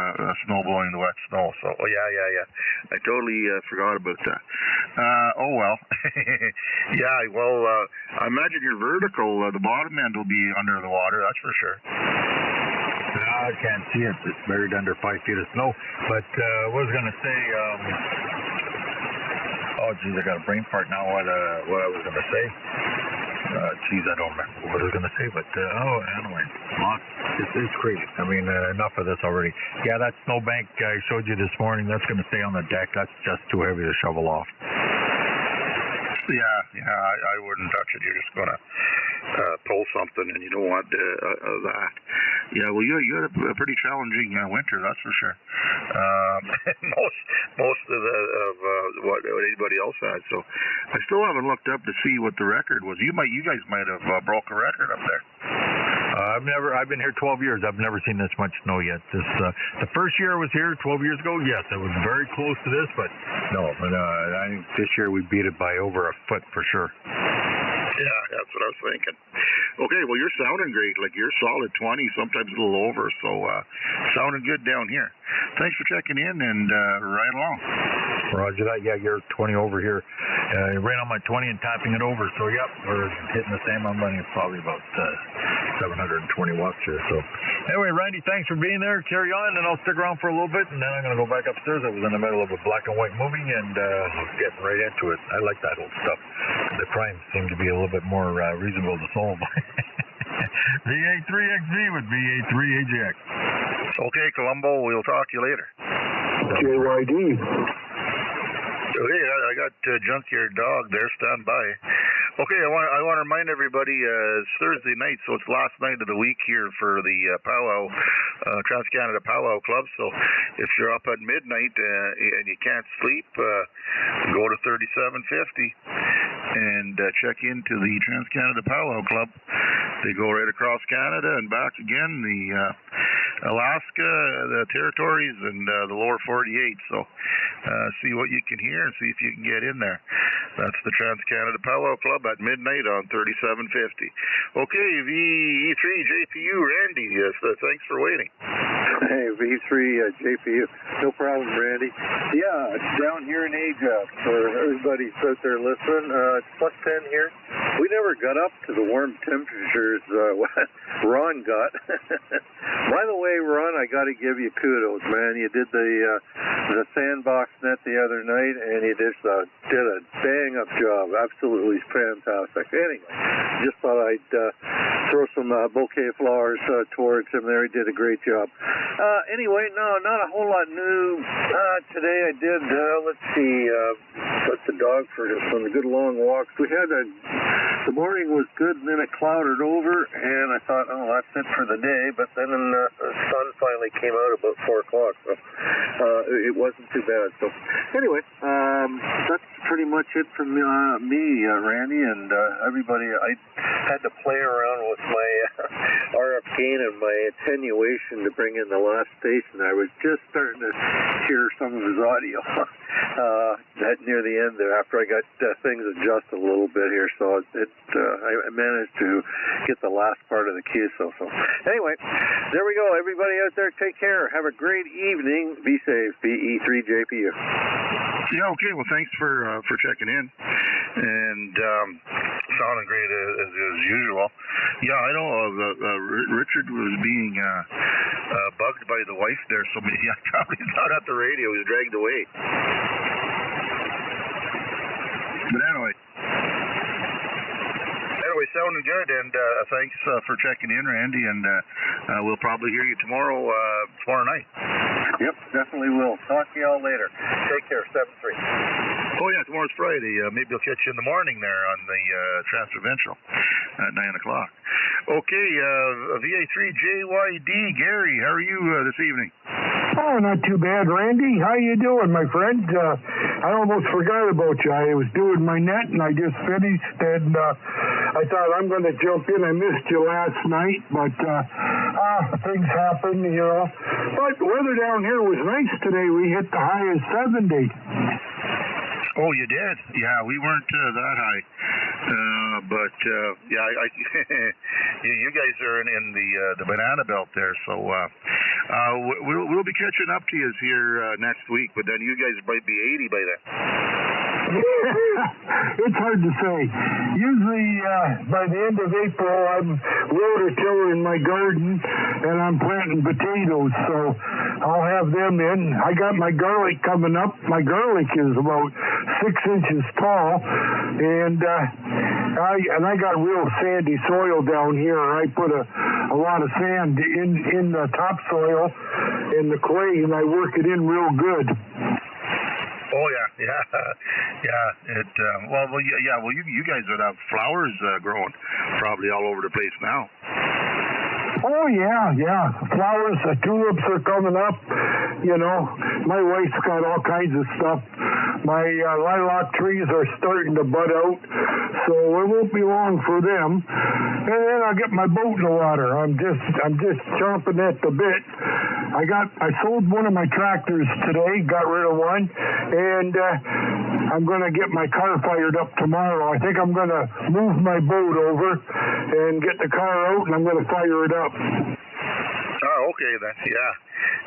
snow blowing the wet snow. So yeah. I totally forgot about that. Oh well. Yeah. Well, I imagine you're vertical. The bottom end will be under the water. That's for sure. I can't see it. It's buried under 5 feet of snow. But what I was going to say, oh, geez, I got a brain fart now. What I was going to say. Geez, I don't remember what I was going to say. But, anyway, it's crazy. I mean, enough of this already. Yeah, that snowbank I showed you this morning, that's going to stay on the deck. That's just too heavy to shovel off. Yeah, I wouldn't touch it. You're just going to pull something, and you don't want that. Yeah, well, you had a pretty challenging winter, that's for sure. Most of what anybody else had. So I still haven't looked up to see what the record was. You guys might have broke a record up there. I've been here 12 years. I've never seen this much snow yet. The first year I was here 12 years ago, yes, it was very close to this, but no. But I think this year we beat it by over a foot for sure. Yeah, that's what I was thinking. Okay, well, you're sounding great. Like, you're solid 20, sometimes a little over, so sounding good down here. Thanks for checking in, and right along. Roger that. Yeah, you're 20 over here. Right on my 20 and tapping it over, so yep, we're hitting the same. I'm running probably about 720 watts here. So anyway, Randy, thanks for being there. Carry on, and I'll stick around for a little bit, and then I'm going to go back upstairs. I was in the middle of a black and white movie, and getting right into it. I like that old stuff. The crimes seem to be a little bit more reasonable to solve. VA3XV with VA3AJX. Okay, Columbo, we'll talk to you later. JYD. Okay, I got Junkyard Dog there. Stand by. Okay, I want to remind everybody it's Thursday night, so it's last night of the week here for the powwow, Trans-Canada Powwow Club. So if you're up at midnight and you can't sleep, go to 3750 and check into the Trans-Canada Powwow Club. They go right across Canada and back again, the Alaska, the territories, and the lower 48. So see what you can hear and see if you can get in there. That's the Trans-Canada Powwow Club at midnight on 3750. Okay, V3 JPU, Randy, yes, thanks for waiting. Hey, V3 JPU, no problem, Randy. Yeah, it's down here in Ajax for everybody out there listening. It's plus 10 here. We never got up to the warm temperatures Ron got. By the way, Ron, I got to give you kudos, man. You did the sandbox net the other night, and you did a bang-up job. Absolutely fantastic. Anyway, just thought I'd throw some bouquet flowers towards him there. He did a great job. Anyway, no, not a whole lot new. Today I did, let's see, took the dog for some good long walks. The morning was good, and then it clouded over, and I thought, oh, that's it for the day. But then the sun finally came out about 4 o'clock, so it wasn't too bad. So anyway, that's pretty much it from me, Randy, and everybody. I had to play around with my RF gain and my attenuation to bring in the last station. I was just starting to hear some of his audio near the end there after I got things adjusted a little bit here. So I managed to get the last part of the QSO. So anyway, there we go. Everybody out there, take care. Have a great evening. Be safe. VE3JPU. Yeah, okay. Well, thanks for checking in, and sounding great as usual. Yeah, I know Richard was being bugged by the wife there, so maybe probably not at the radio. He was dragged away. But anyway, sounding good, and thanks for checking in, Randy, and we'll probably hear you tomorrow night. Yep, definitely will. Talk to y'all later. Take care, 7-3. Oh, yeah, tomorrow's Friday. Maybe I'll catch you in the morning there on the Transprovincial at 9 o'clock. Okay, VA3JYD, Gary, how are you this evening? Oh, not too bad, Randy. How you doing, my friend? I almost forgot about you. I was doing my net, and I just finished, and I thought I'm going to jump in. I missed you last night, but things happen, you know. But the weather down here was nice today. We hit the high of 70. Oh, you did? Yeah, we weren't that high. But yeah, you guys are in the banana belt there, so we'll be catching up to you here next week, but then you guys might be 80 by then. It's hard to say. Usually by the end of April, I'm rototilling my garden, and I'm planting potatoes, so I'll have them in. I got my garlic coming up. My garlic is about 6 inches tall, and I got real sandy soil down here. I put a lot of sand in the topsoil in the clay, and I work it in real good. Oh yeah. Well, you guys would have flowers growing probably all over the place now. Oh, yeah. Flowers, tulips are coming up. You know, my wife's got all kinds of stuff My lilac trees are starting to bud out, so it won't be long for them. And then I'll get my boat in the water. I'm just chomping at the bit. I sold one of my tractors today, got rid of one, and I'm going to get my car fired up tomorrow. I think I'm going to move my boat over and get the car out, and I'm going to fire it up. Oh, okay then. Yeah.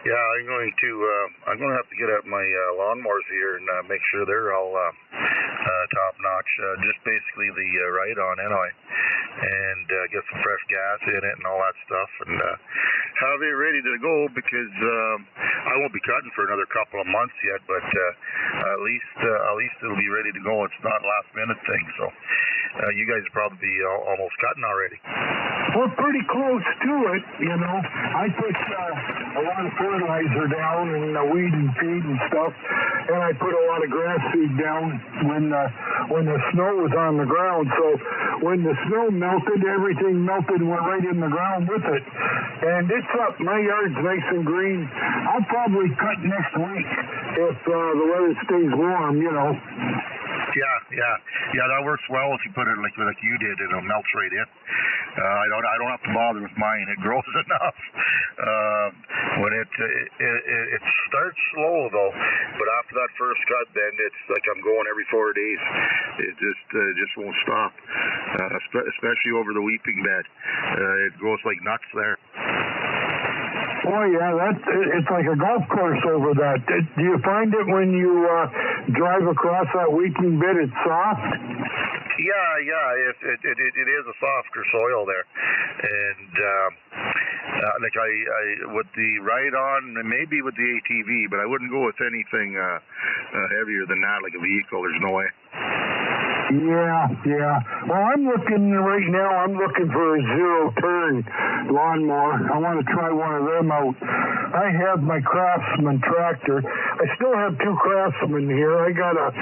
I'm going to have to get out my lawnmowers here and make sure they're all top notch. Just basically the ride-on anyway, and get some fresh gas in it and all that stuff, and have it ready to go because I won't be cutting for another couple of months yet, but at least it'll be ready to go. It's not a last minute thing, so you guys will probably be almost cutting already. We're pretty close to it, you know. I put a lot of fertilizer down and weed and feed and stuff, and I put a lot of grass seed down when the snow was on the ground. So when the snow melted, everything melted and went right in the ground with it. And it's up. My yard's nice and green. I'll probably cut next week if the weather stays warm, you know. Yeah, that works well if you put it like you did. It'll melt right in. I don't have to bother with mine. It grows enough. When it starts slow though, but after that first cut, then it's like I'm going every 4 days. It just won't stop. Especially over the weeping bed. It goes like nuts there. Oh yeah, it's like a golf course over that. Do you find it when you drive across that weeping bed, it's soft? Yeah, it is a softer soil there, and like I with the ride-on, maybe with the ATV, but I wouldn't go with anything heavier than that, like a vehicle. There's no way. Yeah. Well, I'm looking for a zero-turn lawnmower. I want to try one of them out. I have my Craftsman tractor. I still have two Craftsman here. I got a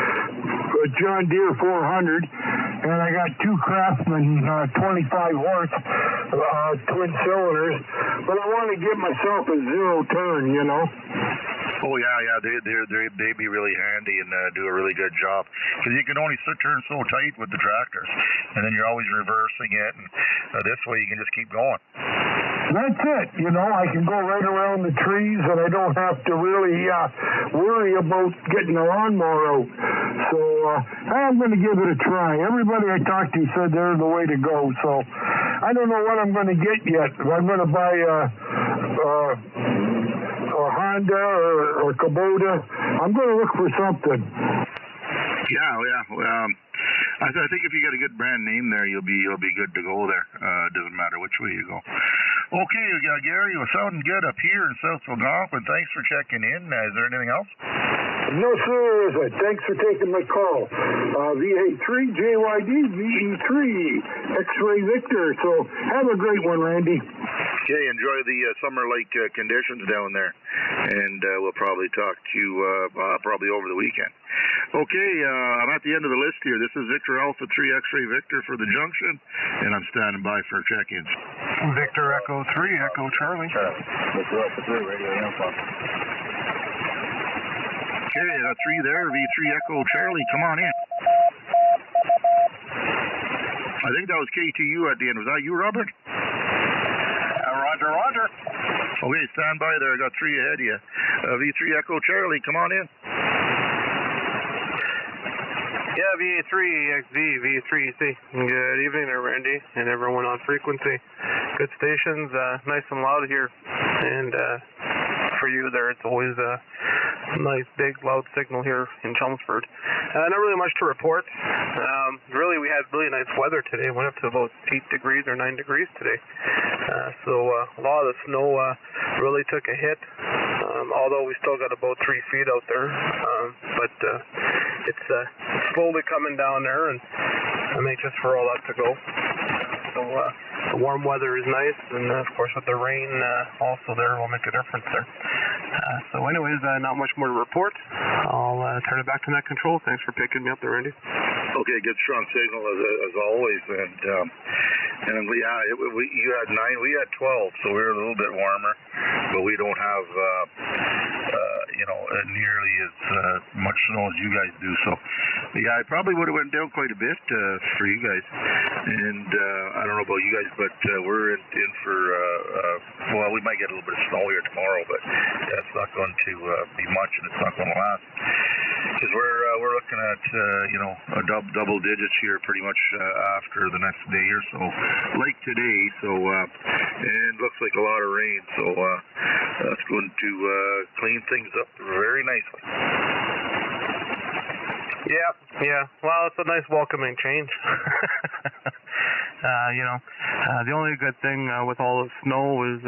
John Deere 400, and I got two Craftsman 25 horse twin cylinders. But I want to get myself a zero-turn, you know. Oh yeah, they'd be really handy and do a really good job because you can only turn so tight with the tractors, and then you're always reversing it, and this way you can just keep going. That's it, you know. I can go right around the trees, and I don't have to really worry about getting the lawnmower out. So I'm going to give it a try. Everybody I talked to said they're the way to go. So I don't know what I'm going to get yet. If I'm going to buy a Honda or Kubota, I'm going to look for something. Yeah. I think if you get a good brand name there, you'll be good to go there. Doesn't matter which way you go. Okay, Gary, you're sounding good up here in South Algonquin. Thanks for checking in. Is there anything else? No, sir. Thanks for taking my call. VA3 JYD VE3 X-Ray Victor. So have a great one, Randy. Okay, enjoy the summer-like conditions down there, and we'll probably talk to you probably over the weekend. Okay, I'm at the end of the list here. This is Victor Alpha 3 X-Ray Victor for the Junction, and I'm standing by for check-ins. Victor Echo 3, Echo Charlie. Victor Alpha 3, radio info. Okay, I got 3 there, V3 Echo Charlie, come on in. I think that was KTU at the end. Was that you, Robert? Roger. Okay, stand by there. I got 3 ahead of you. V3 Echo Charlie, come on in. Yeah, VA3 XV, V3C. Good evening there, Randy, and everyone on frequency. Good stations, nice and loud here. And for you there, it's always a nice, big, loud signal here in Chelmsford. Not really much to report. Really, we had really nice weather today. Went up to about 8 degrees or 9 degrees today. So a lot of the snow really took a hit. Although we still got about 3 feet out there. But it's slowly coming down there, and I'm anxious for all that to go. So the warm weather is nice, and of course with the rain also there will make a difference there. So anyways, not much more to report. I'll turn it back to Net Control. Thanks for picking me up there, Randy. Okay, good strong signal as always, and you had 9, we had 12, so we were a little bit warmer, but we don't have nearly as much snow as you guys do. So, yeah, it probably would have went down quite a bit for you guys. And I don't know about you guys, but we're in for well, we might get a little bit of snow here tomorrow, but that's not going to be much, and it's not going to last. Because we're looking at a double digits here pretty much after the next day or so, like today. So and looks like a lot of rain. So that's going to clean things up very nicely. Yeah. Well, it's a nice welcoming change. The only good thing with all the snow is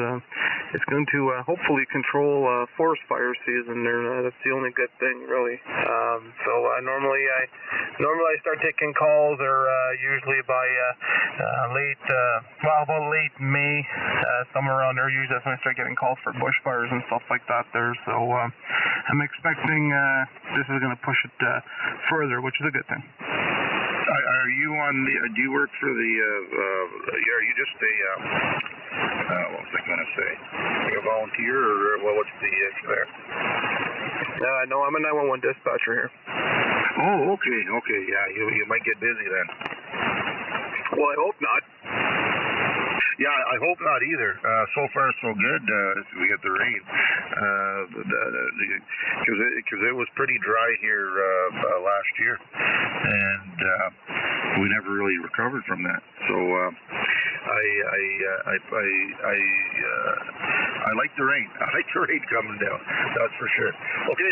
it's going to hopefully control forest fire season there. That's the only good thing, really. So normally I start taking calls, or usually by about late May, somewhere around there. Usually that's when I start getting calls for bushfires and stuff like that there. So I'm expecting this is going to push it further, which is a good thing. Are you on the? Do you work for the? Are you just a? What was I going to say? Like a volunteer, or what's the issue there? No, I'm a 911 dispatcher here. Oh, okay. Yeah, you might get busy then. Well, I hope not. Yeah, I hope not either. So far, so good. We get the rain, because it was pretty dry here last year, and we never really recovered from that. So I like the rain. I like the rain coming down. That's for sure. Okay,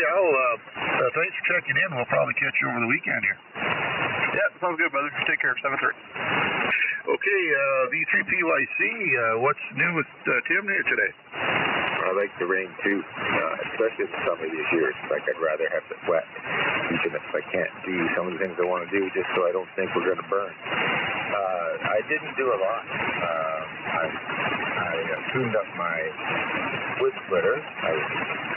thanks for checking in. We'll probably catch you over the weekend here. Yeah, sounds good, brother. Take care. 7-3. Okay, V3PYC, what's new with Tim here today? I like the rain too, especially this time of year. It's like I'd rather have it wet, even if I can't do some of the things I want to do, just so I don't think we're going to burn. I didn't do a lot. I tuned up my wood splitter. I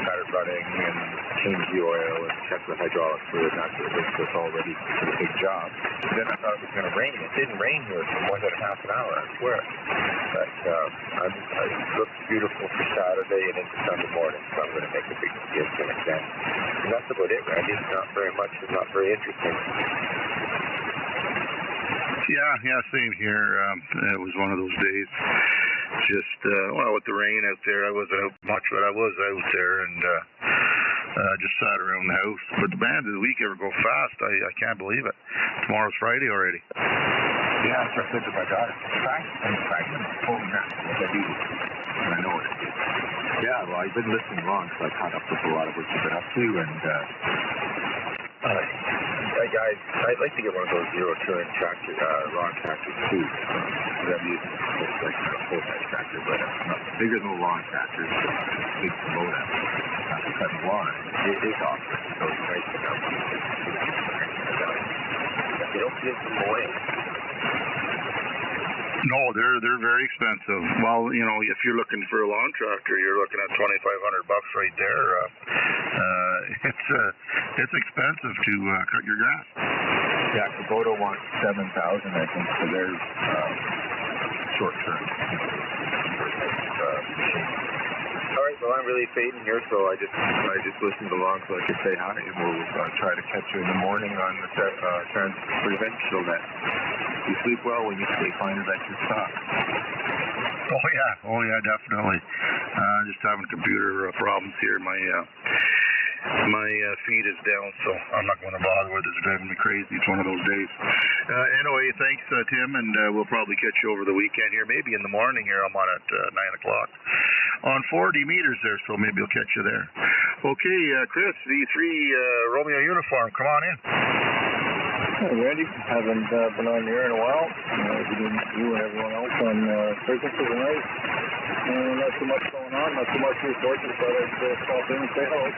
started running and changed the oil and checked the hydraulic fluid, not that it was all ready for the big job. Then I thought it was going to rain. It didn't rain here for more than half an hour, I swear. But it looks beautiful for Saturday and into Sunday morning, so I'm going to make a big gift again. And that's about it, Randy. Not very much. It's not very interesting. Yeah, same here. It was one of those days. Just, with the rain out there, I wasn't out much, but I was out there and just sat around the house. But the band of the week ever go fast. I can't believe it. Tomorrow's Friday already. Yeah, that's what I said to my daughter. Practice. Holy crap. I do. And I know what it is. Yeah, well, I've been listening long, so I caught up with a lot of what you've been up to, and guys, I'd like to get one of those zero-turn tractor, lawn tractors too. I'm using it's like a full-size tractor, but not bigger than a lawn tractor, so big Kubota. Not to cut lawn. It is awesome. So it's nice to know. You don't give them away. No, they're very expensive. Well, if you're looking for a lawn tractor, you're looking at $2,500 right there. It's expensive to cut your grass. Yeah, Kubota wants $7,000, I think, for their short term. All right, well, I'm really fading here, so I just listened along so I could say hi, and we'll try to catch you in the morning on the Provincial Net. You sleep well when you stay fine at your stop. Oh yeah, definitely. Just having computer problems here. My feed is down, so I'm not going to bother with it. It's driving me crazy. It's one of those days. Anyway, thanks, Tim, and we'll probably catch you over the weekend here. Maybe in the morning here. I'm on at 9 o'clock on 40 meters there, so maybe I'll catch you there. Okay, Chris, V3 Romeo uniform, come on in. Hey, Randy. Haven't been on the air in a while. You and everyone else on frequency tonight. Not too much going on, not too much reports, but I'd stop in and say hello.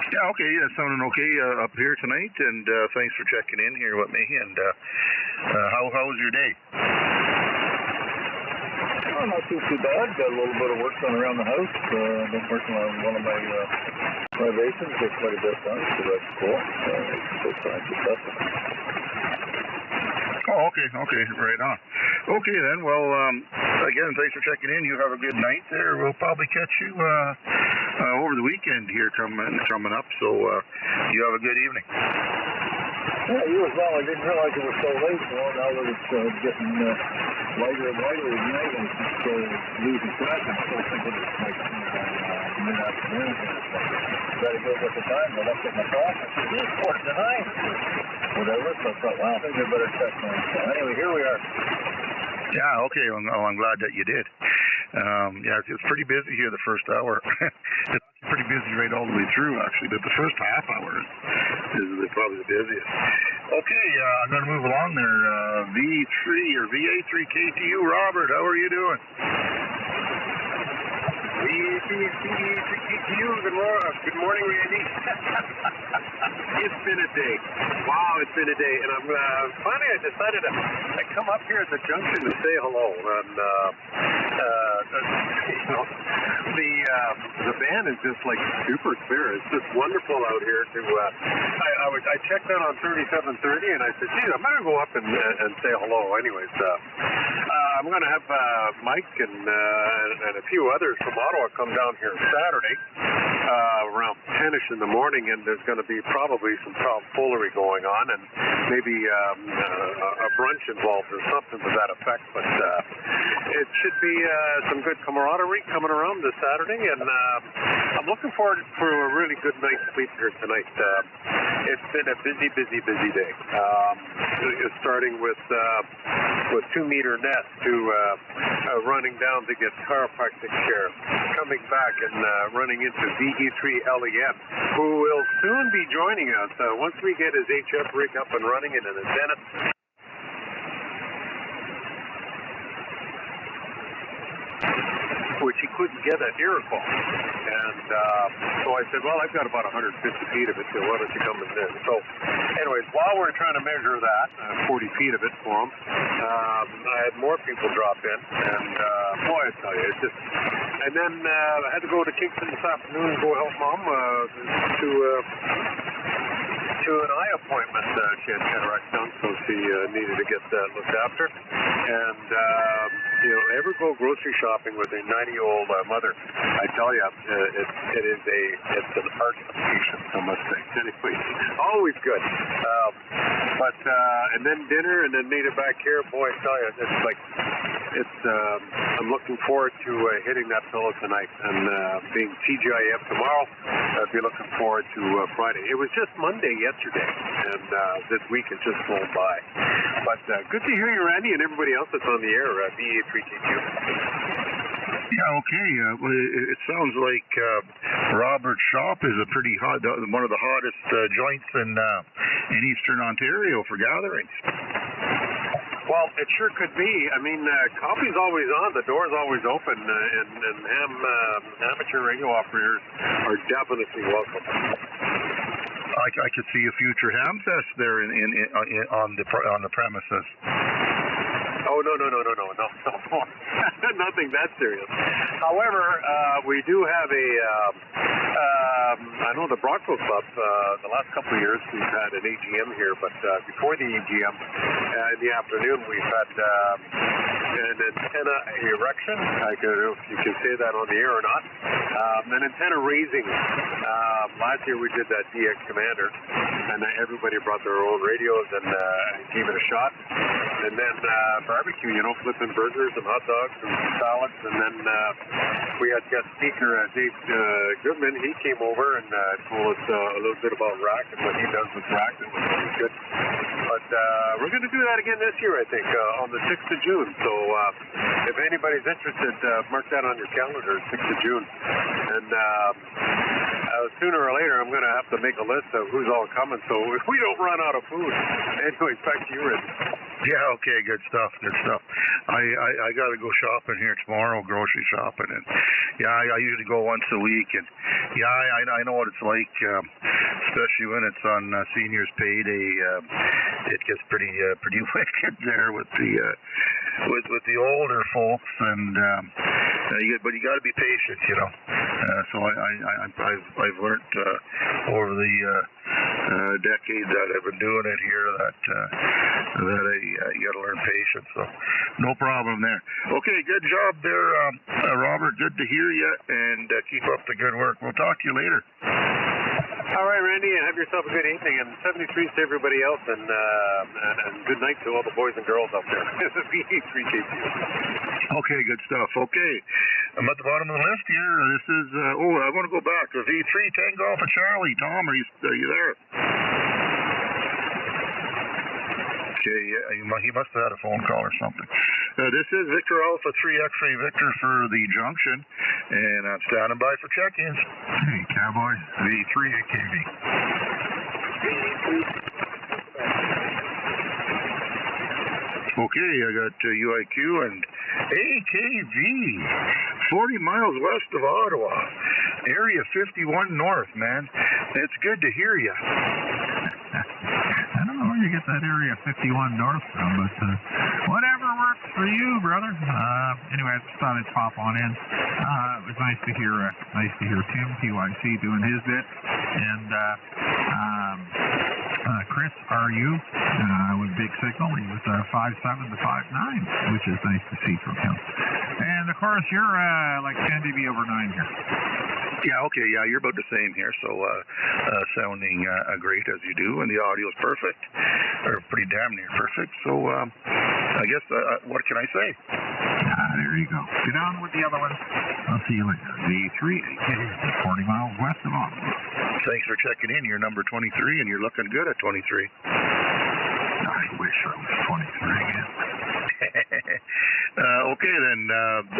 Yeah, okay, that's sounding okay up here tonight, and thanks for checking in here with me. And how was your day? Oh, not too bad. Got a little bit of work done around the house. Been working on one of my renovations. Got quite a bit done, so that's cool. Oh, okay, right on. Okay then, well, again, thanks for checking in. You have a good night there. We'll probably catch you over the weekend here coming up. So you have a good evening. Yeah, you as well. I didn't realize it was so late. Well, now that it's getting lighter and lighter at night, and it's losing track. I'm still thinking it's like mid-afternoon. Better go with the time. I looked at my clock. I said, it's 8:45. Whatever. So I thought, well, I think I better check mine. So anyway, here we are. Yeah, okay. Well, I'm glad that you did. Yeah, it's pretty busy here the first hour. It's pretty busy right all the way through, actually, but the first half hour is probably the busiest. Okay, I'm going to move along there. V3 or VA3 KTU, Robert, how are you doing? VA3 KTU, good morning, Randy. It's been a day. Wow, it's been a day. And finally I decided I come up here at the junction to say hello. And, you know, the band is just like super clear. It's just wonderful out here to, I checked out on 3730 and I said, geez, I better go up and say hello. Anyways, I'm going to have Mike and a few others from Ottawa come down here Saturday around 10ish in the morning, and there's going to be probably some tomfoolery going on, and maybe a brunch involved or something to that effect. But it should be some good camaraderie coming around this Saturday, and I'm looking forward for a really good night's sleep here tonight. It's been a busy day. Starting with 2-meter net to running down to get chiropractic care, coming back and running into VE3 LEM, who will soon be joining us once we get his HF rig up and running in an antenna. Which he couldn't get at Iroquois. And so I said, well, I've got about 150 feet of it, so why don't you come in there? So anyways, while we're trying to measure that, 40 feet of it for him, I had more people drop in, and boy, I tell you, it's just... And then I had to go to Kingston this afternoon and go help Mom to an eye appointment. She had cataract done, so she needed to get that looked after. And, you know, ever go grocery shopping with a 90-year-old mother, I tell you, it's an art of patience, I must say. Anyway, always good. And then dinner, and then made it back here. Boy, I tell you, it's like, I'm looking forward to hitting that pillow tonight, and being TGIF tomorrow, I'll be looking forward to Friday. It was just Monday yesterday, and this week has just flown by. But good to hear you, Randy, and everybody else that's on the air, VA3KQ. Yeah, okay. Well, it sounds like Robert's shop is a pretty hot, one of the hottest joints in Eastern Ontario for gatherings. Well, it sure could be. I mean, coffee's always on, the door's always open, and amateur radio operators are definitely welcome. I could see a future ham fest there on the premises. Oh, no. Nothing that serious. However, we do have I know the Bronco Club, the last couple of years we've had an AGM here, but before the AGM, in the afternoon, we've had an antenna erection. I don't know if you can say that on the air or not. An antenna raising. Last year we did that DX Commander, and everybody brought their own radios and gave it a shot. And then barbecue, you know, flipping burgers and hot dogs and salads. And then we had guest speaker Dave Goodman. He came over and told us a little bit about rack and what he does with rack. It was really good. But we're going to do that again this year, I think, on the 6th of June. So if anybody's interested, mark that on your calendar, 6th of June. And sooner or later, I'm going to have to make a list of who's all coming. So if we don't run out of food. Anyways, back to you, Randy. Yeah, okay, good stuff. I got to go shopping here tomorrow, grocery shopping, and yeah, I usually go once a week, and yeah, I know what it's like, especially when it's on seniors' payday. It gets pretty wicked there with the older folks, and but you got to be patient, you know. So I've learned over the decades that I've been doing it here that you got to learn patience. So no problem there. Okay, good job there, Robert. Good to hear you, and keep up the good work. We'll talk to you later. All right, Randy, and have yourself a good evening, and 73 to everybody else, and good night to all the boys and girls out there. VA3KQ. Okay, good stuff. Okay, I'm at the bottom of the list here. This is, I want to go back. V3 Tango Alpha Charlie. Tom, are you there? Okay, yeah, he must have had a phone call or something. This is Victor Alpha 3 X-Ray Victor for the Junction, and I'm standing by for check-ins. Hey, Cowboy, V3 AKV. Okay, I got UIQ and AKV, 40 miles west of Ottawa, area 51 north, man. It's good to hear you. I don't know where you get that area 51 north from, but whatever works for you, brother. Anyway, I just thought I'd pop on in. It was nice to hear Tim KYC doing his bit, and Chris RU with Big Signal. He was 5'7" to 5'9", which is nice to see from him. And of course, you're like 10 dB over 9 here. Yeah, okay, yeah, you're about the same here, so sounding great as you do, and the audio is perfect, or pretty damn near perfect, so I guess, what can I say? There you go. Get on with the other one. I'll see you later. V3, 40 miles west of Ottawa. Thanks for checking in. You're number 23, and you're looking good at 23. I wish I was 23 again. Okay, then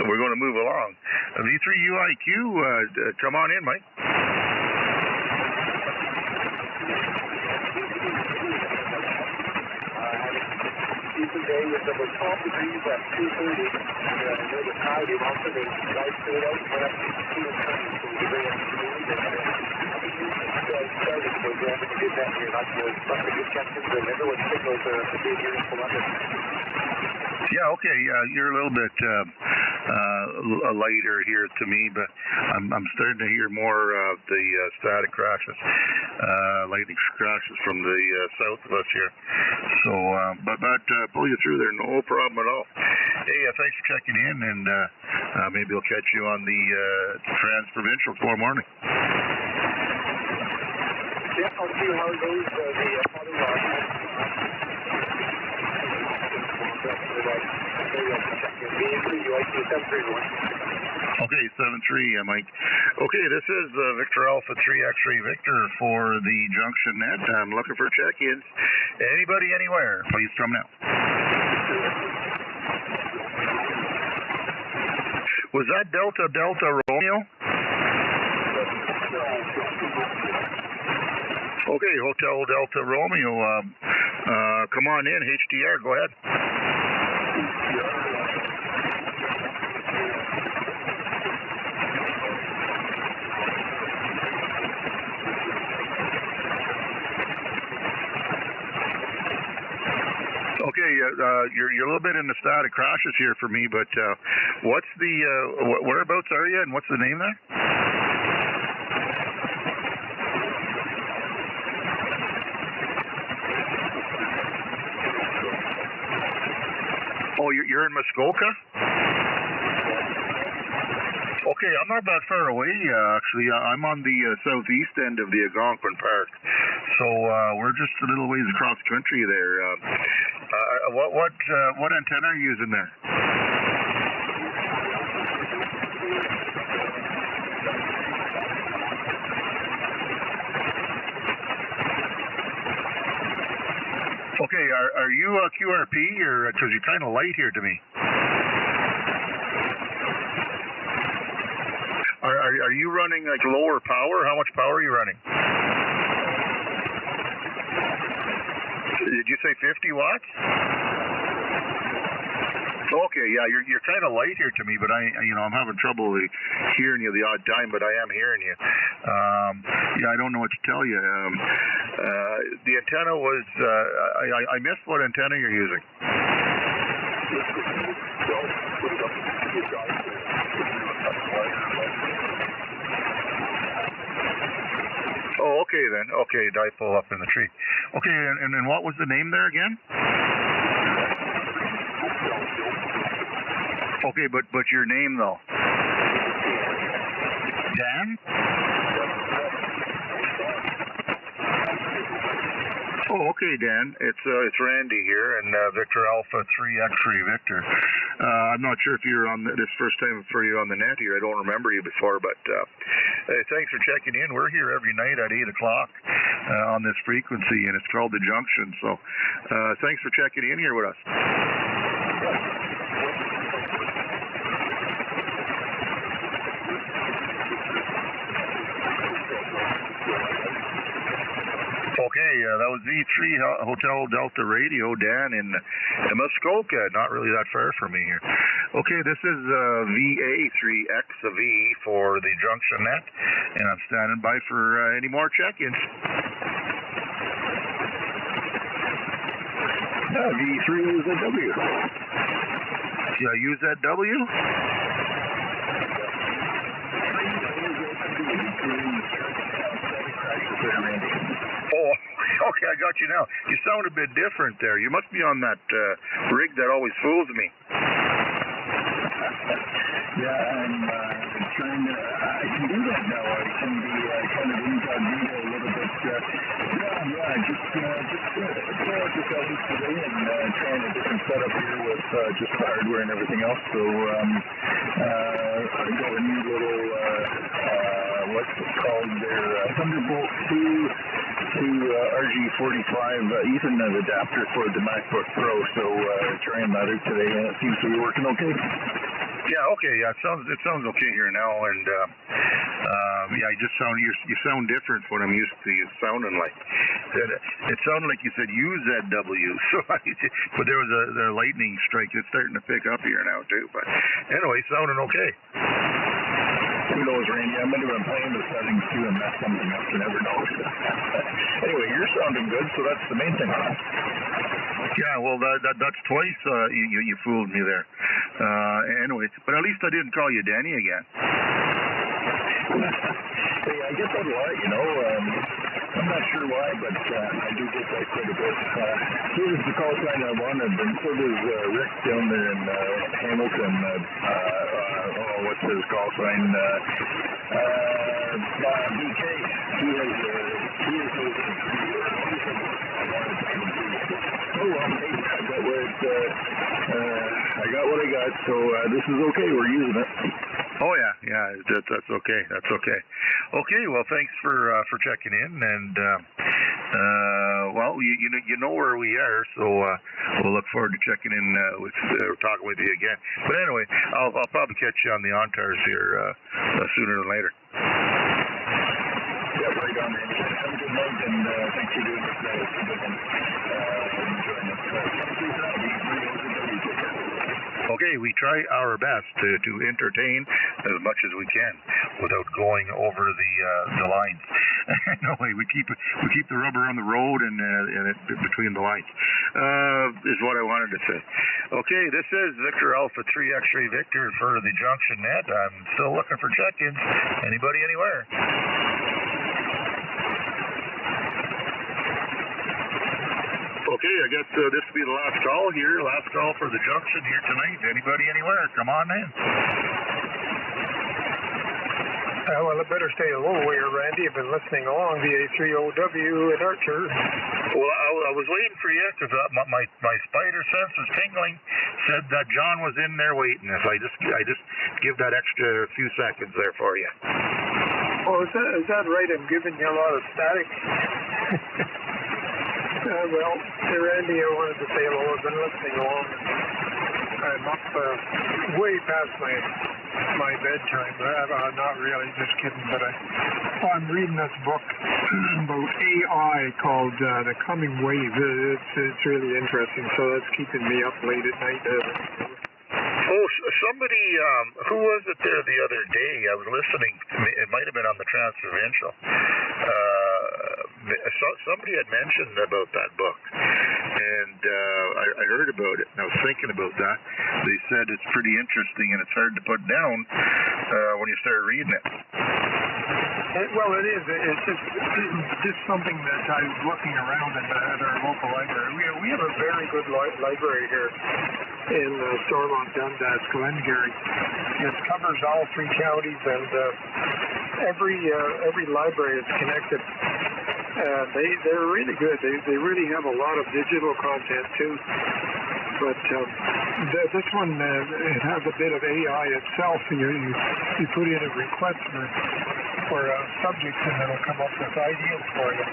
we're going to move along. V3 UIQ, come on in, Mike. Today with over 12 degrees at 2:30. Near the tide, you also the guys stayed out and went up to 2 and 30, so it was a very afternoon. And started to go down and did that here. Lots of good captains, and everyone's signals are a big here in Columbus. Yeah, okay, you're a little bit lighter here to me, but I'm starting to hear more of the static crashes, lightning crashes from the south of us here. So, but pull you through there, no problem at all. Hey, thanks for checking in, and maybe I'll catch you on the Trans-Provincial tomorrow morning. Yeah, I'll see how it goes. The following Okay, 7-3, Mike. Okay, this is Victor Alpha 3 X-Ray Victor for the Junction Net. I'm looking for check-ins. Anybody, anywhere, please come now. Was that Delta Romeo? Okay, Hotel Delta Romeo. Come on in, HDR, go ahead. Okay, you're a little bit in the static crashes here for me, but what's the whereabouts are you, and what's the name there? Oh, you're in Muskoka? Okay, I'm not that far away, actually. I'm on the southeast end of the Algonquin Park. So we're just a little ways across country there. What antenna are you using there? Okay, are you a QRP, or because you're kind of light here to me? Are you running like lower power? How much power are you running? Did you say 50 watts? Okay, yeah, you're kind of light here to me, but I'm having trouble hearing you the odd time, but I am hearing you. Yeah, I don't know what to tell you. The antenna was, I missed what antenna you're using. Oh, okay. Okay then. Okay, dipole up in the tree. Okay, and what was the name there again? Okay, but your name though? Dan? Oh, okay, Dan. It's Randy here, and Victor Alpha 3 X-ray Victor. I'm not sure if you're on this first time for you on the net here. I don't remember you before, but thanks for checking in. We're here every night at 8 o'clock on this frequency, and it's called the Junction. So thanks for checking in here with us. Okay, that was V3 Hotel Delta Radio, Dan in Muskoka, not really that far from me here. Okay, this is VA3XV for the Junction Net, and I'm standing by for any more check-ins. V3UZW. Yeah, UZW? Oh, okay, I got you now. You sound a bit different there. You must be on that rig that always fools me. Yeah, I'm trying to, I can do that now. I can be kind of incognito a little bit. Just out today and trying a different setup here with just the hardware and everything else. So I've got a new little, what's it called there, Thunderbolt 2 to RG45 Ethernet adapter for the MacBook Pro. So trying that out today, and it seems to be working okay. Yeah, okay. Yeah, it sounds okay here now, and yeah, you sound different from what I'm used to you sounding like. It sounded like you said UZW, so but there was a lightning strike. It's starting to pick up here now too. But anyway, sounding okay. Who knows, Randy? I might have been playing the settings too and messed something up. You never know. Anyway, you're sounding good, so that's the main thing. Yeah, well, that's twice you fooled me there. Anyway, but at least I didn't call you Danny again. Hey, I get that a lot, you know. I'm not sure why, but I do get that quite a bit. Here's the call sign I wanted, and so does Rick down there in Hamilton. What's his call sign? BK. He has oh, well, hey, I got what I got, so this is okay. We're using it. Oh yeah, that's okay. That's okay. Okay, well, thanks for checking in, and well, you know where we are, so we'll look forward to checking in talking with you again. But anyway, I'll probably catch you on the OnTARs here sooner than later. Yeah, right on, man. Have a good night, and thanks for doing this. Okay, we try our best to entertain as much as we can without going over the lines. Anyway, we keep the rubber on the road and between the lines. Is what I wanted to say. Okay, this is Victor Alpha 3 X-ray Victor for the Junction Net. I'm still looking for check-ins. Anybody, anywhere? Okay, I guess this will be the last call here. Last call for the Junction here tonight. Anybody, anywhere? Come on in. Well, I better stay a little here, Randy. I've been listening along via 3OW at Archer. Well, I was waiting for you because my spider sense was tingling. Said that John was in there waiting. So I just give that extra few seconds there for you. Oh, is that right? I'm giving you a lot of static. Well, hey, Randy, I wanted to say hello. I've been listening along. I'm up way past my bedtime. Not really, just kidding. But I'm reading this book about AI called The Coming Wave. It's really interesting, so that's keeping me up late at night. Oh, somebody, who was it there the other day? I was listening. It might have been on the Transprovincial. Somebody had mentioned about that book, and I heard about it, and I was thinking about that. They said it's pretty interesting, and it's hard to put down when you start reading it. Well, it is. It's just something that I was looking around at our local library. We have a very good library here in Stormont, Dundas, Glengarry. It covers all 3 counties, and every library is connected. They're really good. They really have a lot of digital content too. But this one, it has a bit of AI itself. You put in a request for a subject, and it'll come up with ideas for you.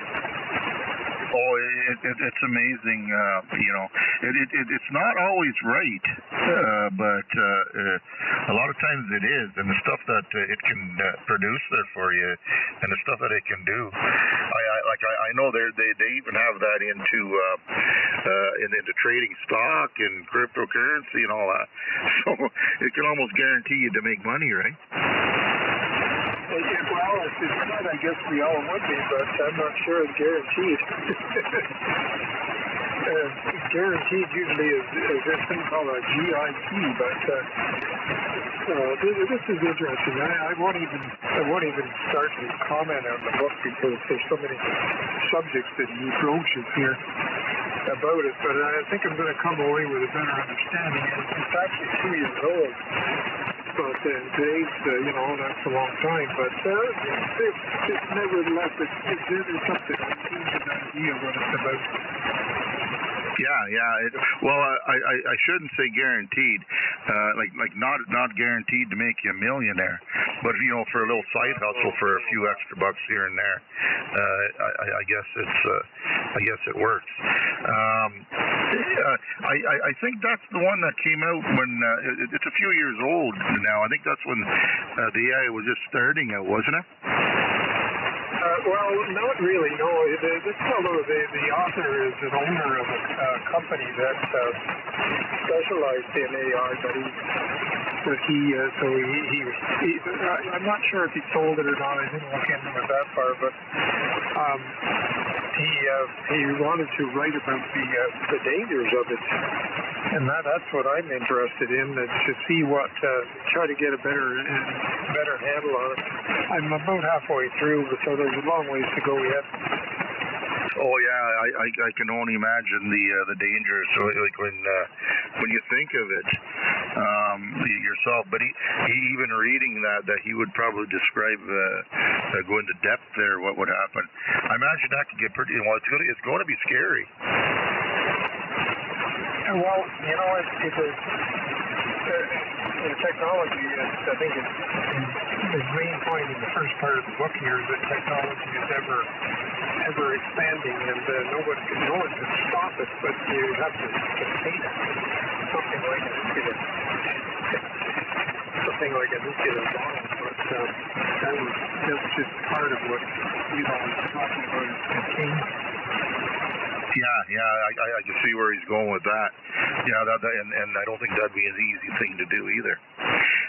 Oh, it's amazing. It's not always right, but a lot of times it is. And the stuff that it can produce there for you, and the stuff that it can do. I know they even have that into trading stock and cryptocurrency and all that. So it can almost guarantee you to make money, right? Well, if it's not, I guess we all would be, but I'm not sure it's guaranteed. Guaranteed usually is this thing called a GIP, but this is interesting. I won't even start to comment on the book because there's so many subjects that he broaches here about it, but I think I'm going to come away with a better understanding. It's actually 2 years old. But today's, that's a long time. But it's nevertheless, it's something. I seem to have an idea what it's about. Yeah. Well, I shouldn't say guaranteed. Like not guaranteed to make you a millionaire, but for a little side hustle for a few extra bucks here and there, I guess it works. I think that's the one that came out when it's a few years old now. I think that's when the AI was just starting out, wasn't it? Well, not really. No, this fellow, the author, is an owner of a company that specialized in AI, I'm not sure if he sold it or not. I didn't look into it that far, but he wanted to write about the dangers of it, and that's what I'm interested in, to see try to get a better handle on it. I'm about halfway through, so there's a long ways to go yet. Oh yeah, I can only imagine the dangers. So like when you think of it yourself, but he even reading that he would probably describe go into depth there what would happen. I imagine that could get pretty. Well, it's going to be scary. Well, in technology, I think the main point in the first part of the book here is that technology is ever expanding, and no one can stop it, but you have to contain it. Something like a nuclear bomb, but that's just part of what was talking about is containment. Yeah, I can see where he's going with that. Yeah, and I don't think that'd be an easy thing to do either.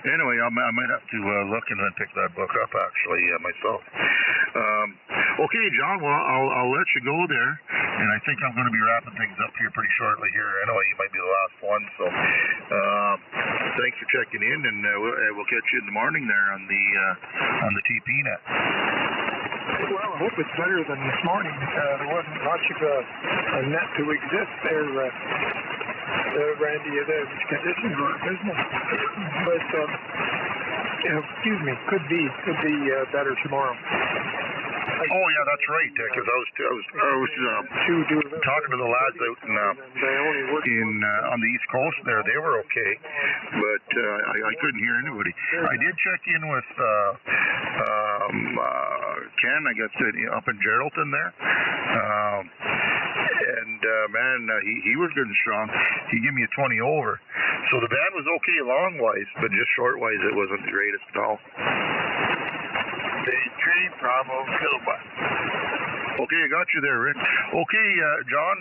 Anyway, I might have to look and then pick that book up actually myself. Okay, John. Well, I'll let you go there, and I think I'm going to be wrapping things up here pretty shortly. Here, I know you might be the last one, so thanks for checking in, and we'll catch you in the morning there on the TP net. Well, I hope it's better than this morning. There wasn't much of a net to exist there, Randy. The conditions were abysmal. But, excuse me, could be better tomorrow. Oh yeah, that's right. Because I was talking to the lads out on the East Coast there. They were okay, but I couldn't hear anybody. I did check in with Ken, I guess, up in Geraldton there. And man, he was good and strong. He gave me a 20 over. So the band was okay long wise, but just short wise, it wasn't the greatest at all. Bravo, Kilowatt. Okay, I got you there, Rick. Okay, John,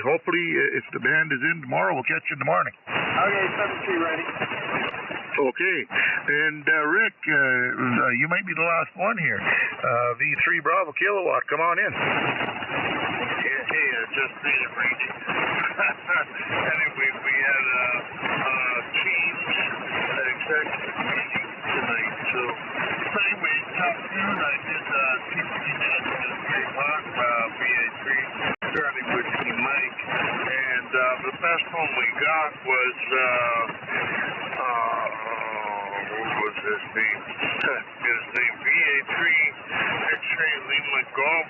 hopefully if the band is in tomorrow, we'll catch you in the morning. Okay, 7-3 ready. Okay, and Rick, you might be the last one here. V3 Bravo Kilowatt, come on in. Hey, just made it Randy. Anyway, we had a change at executive meeting tonight, so anyway, afternoon I did TPNet at 3 o'clock, VA3, starting with Team Mike, and the best one we got was, what was his name? VA3 X-Ray Lima Golf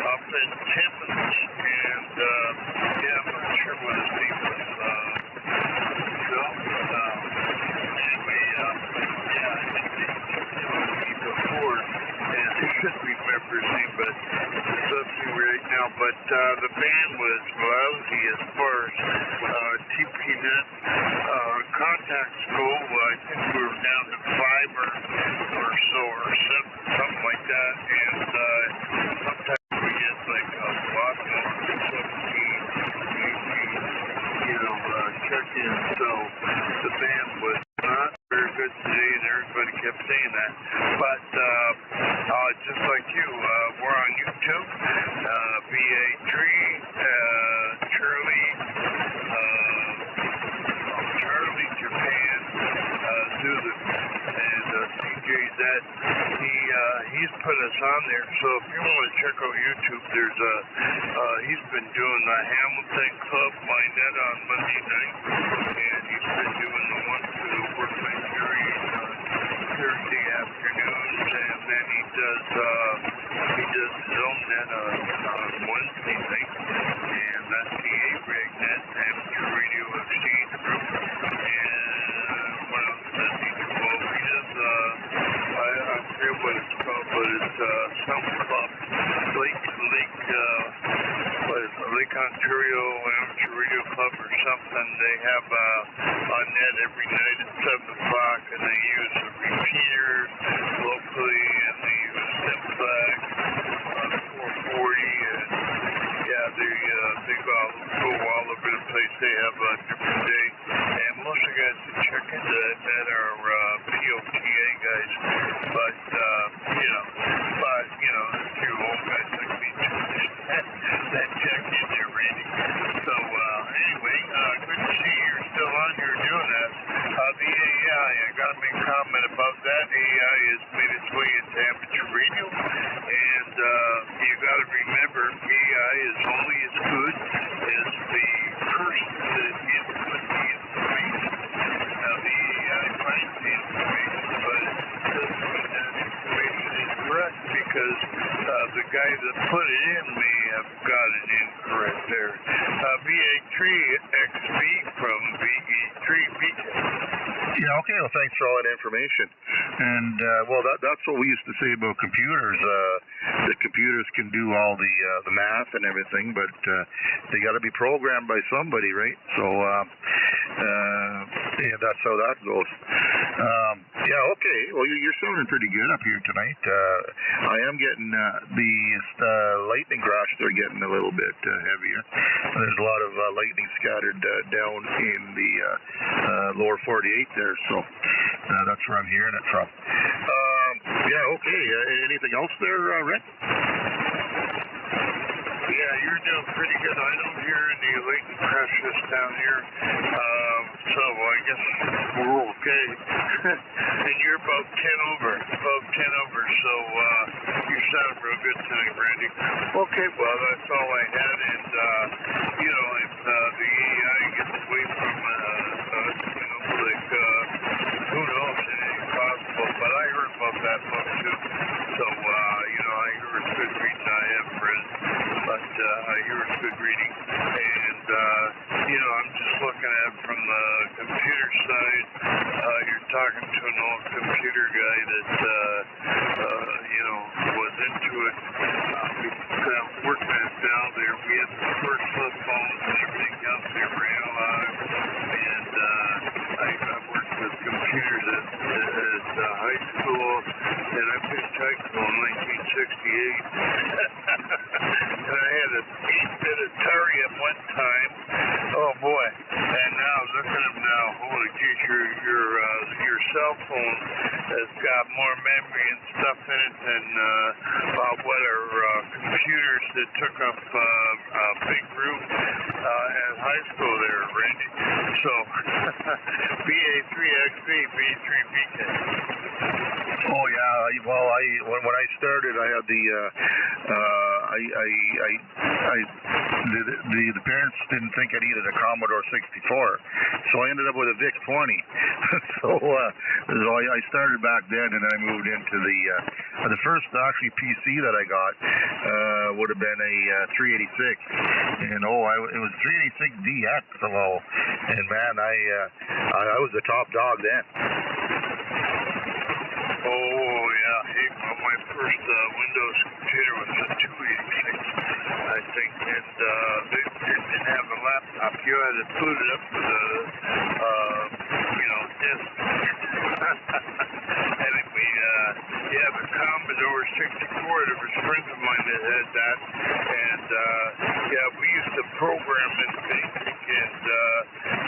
up in Timmins, and yeah, I'm not sure what his name was. Anyway, yeah, I think they told me before, and I should remember his name, but it's up to me right now. But the band was lousy as far as TPNet contacts go. I think we were down to 5 or so, or 7, something like that, and sometimes we get like a lot more than 17, check-in, so the band was not very good today, and everybody kept saying that. But just like you, we're on YouTube, VA3, Charlie Japan, Zulu, and CJZ. He's put us on there, so if you want to check out YouTube, there's he's been doing the Hamilton Club My Net on Monday night, and he's been doing the one for the Workman Series on Thursday afternoons, and then he does his own net on Wednesday night, and that's the A-Reg Net, Amateur Radio Exchange Group, and what else does he do? Well, he does, I forget what it's called, but it's some club, Lake Ontario Amateur Radio Club or something. They have a net every night at 7 o'clock, and they use a repeater locally, and they use Simplex on 440, and yeah, they go all over the place. They have a different day, and most of the guys that check into that are POTA guys, but a few old guys like me that check in there, Randy. So anyway, good to see you're still on here doing that. The AI, I got to make a comment about that. AI has made its way into amateur radio, and you got to remember, AI is only as good as the person that input the information. Now, the AI finds the information, but it doesn't mean that information is correct, because the guy that put it in may have got it incorrect there. VA3 XB from VE3 BJ. Yeah, okay, well, thanks for all that information. And, well, that's what we used to say about computers. The computers can do all the math and everything, but they got to be programmed by somebody, right? So, yeah, that's how that goes. Yeah, okay, well, you're sounding pretty good up here tonight. I am getting the lightning crash, they're getting a little bit heavier. There's a lot of lightning scattered down in the lower 48 there, so that's where I'm hearing it from. Yeah, okay. Anything else there, Rick? Yeah, you're doing pretty good. I don't hear any lightning crashes down here, so I guess we're okay. And you're about 10 over, so you sound real good tonight, Randy. Okay, well, that's all I had, and, if the AI gets away from who knows, it ain't possible, but I heard about that book, too. So, I hear it's good reading. I have read, but I hear it's good reading, and, I'm just looking at it from the computer side. You're talking to an old computer guy that, was into it. Working at down there, we had the first flip phones and everything else. They were analog, and I worked with computers at high school, and I finished high school in 1968. And I had a 8-bit Atari at one time. Oh boy! And now look at them now. Holy geez, your cell phone has got more memory and stuff in it than what our computers that took up a big room at high school there, Randy. So, BA3XB, B3PK. Oh yeah, well when I started, I had the the parents didn't think I needed a Commodore 64, so I ended up with a VIC 20. so I started back then, and I moved into the first actually PC that I got would have been a 386, and it was 386DX, and man, I was the top dog then. Oh, yeah. Hey, well, my first Windows computer was a 286, I think, and it didn't have a laptop. You had to boot it up with a, disk. Anyway, yeah, the Commodore 64, there was friends of mine that had that, and, yeah, we used to program in BASIC, and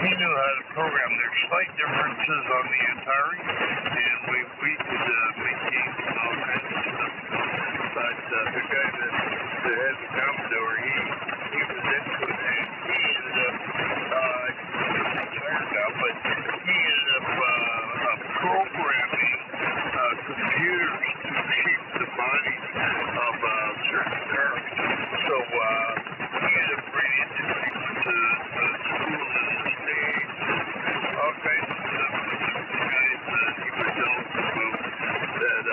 he knew how to program. There's slight differences on the Atari, and we could make games and all kinds of stuff. But the guy that had the Commodore, he was into it, and he ended up, he's retired now, but he ended up programming computers to shape the bodies of certain cars. So he ended up bringing it to people to schools in the States, all kinds of stuff. The guys he was telling about that,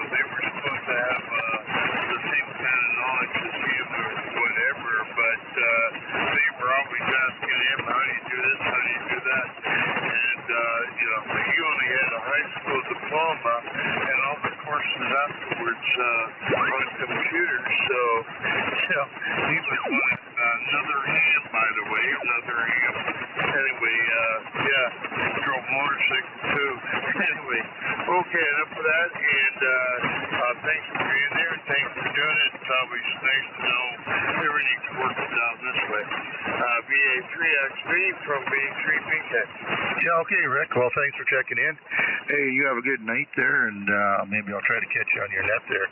they were supposed to have the same kind of knowledge as him or whatever, but they were always asking him, how do you do this, how do you do that? And, he only had a high school diploma and all the courses afterwards on computers, so, he was like another ham, by the way, another ham. Anyway, drove motorcycle too. Anyway, okay, enough of that, and thanks for being there, and thanks for doing it. It's always nice to know everything's working down this way. BA3XB from B3PK. Yeah, okay, Rick. Well, thanks for checking in. Hey, you have a good night there, and maybe I'll try to catch you on your net there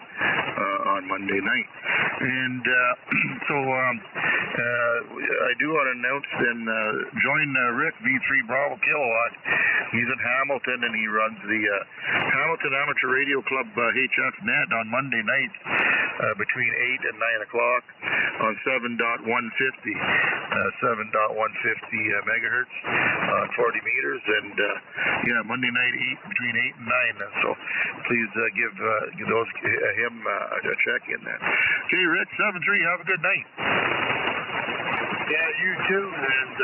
on Monday night. And I do want to announce then, join Rick, V3 Bravo Kilowatt. He's in Hamilton, and he runs the Hamilton Amateur Radio Club HF net on Monday nights between 8 and 9 o'clock on 7.150 megahertz on 40 meters, and Monday night between 8 and 9. So please give him a check in there. Okay, Rick, 7-3. Have a good night. Yeah, you too, and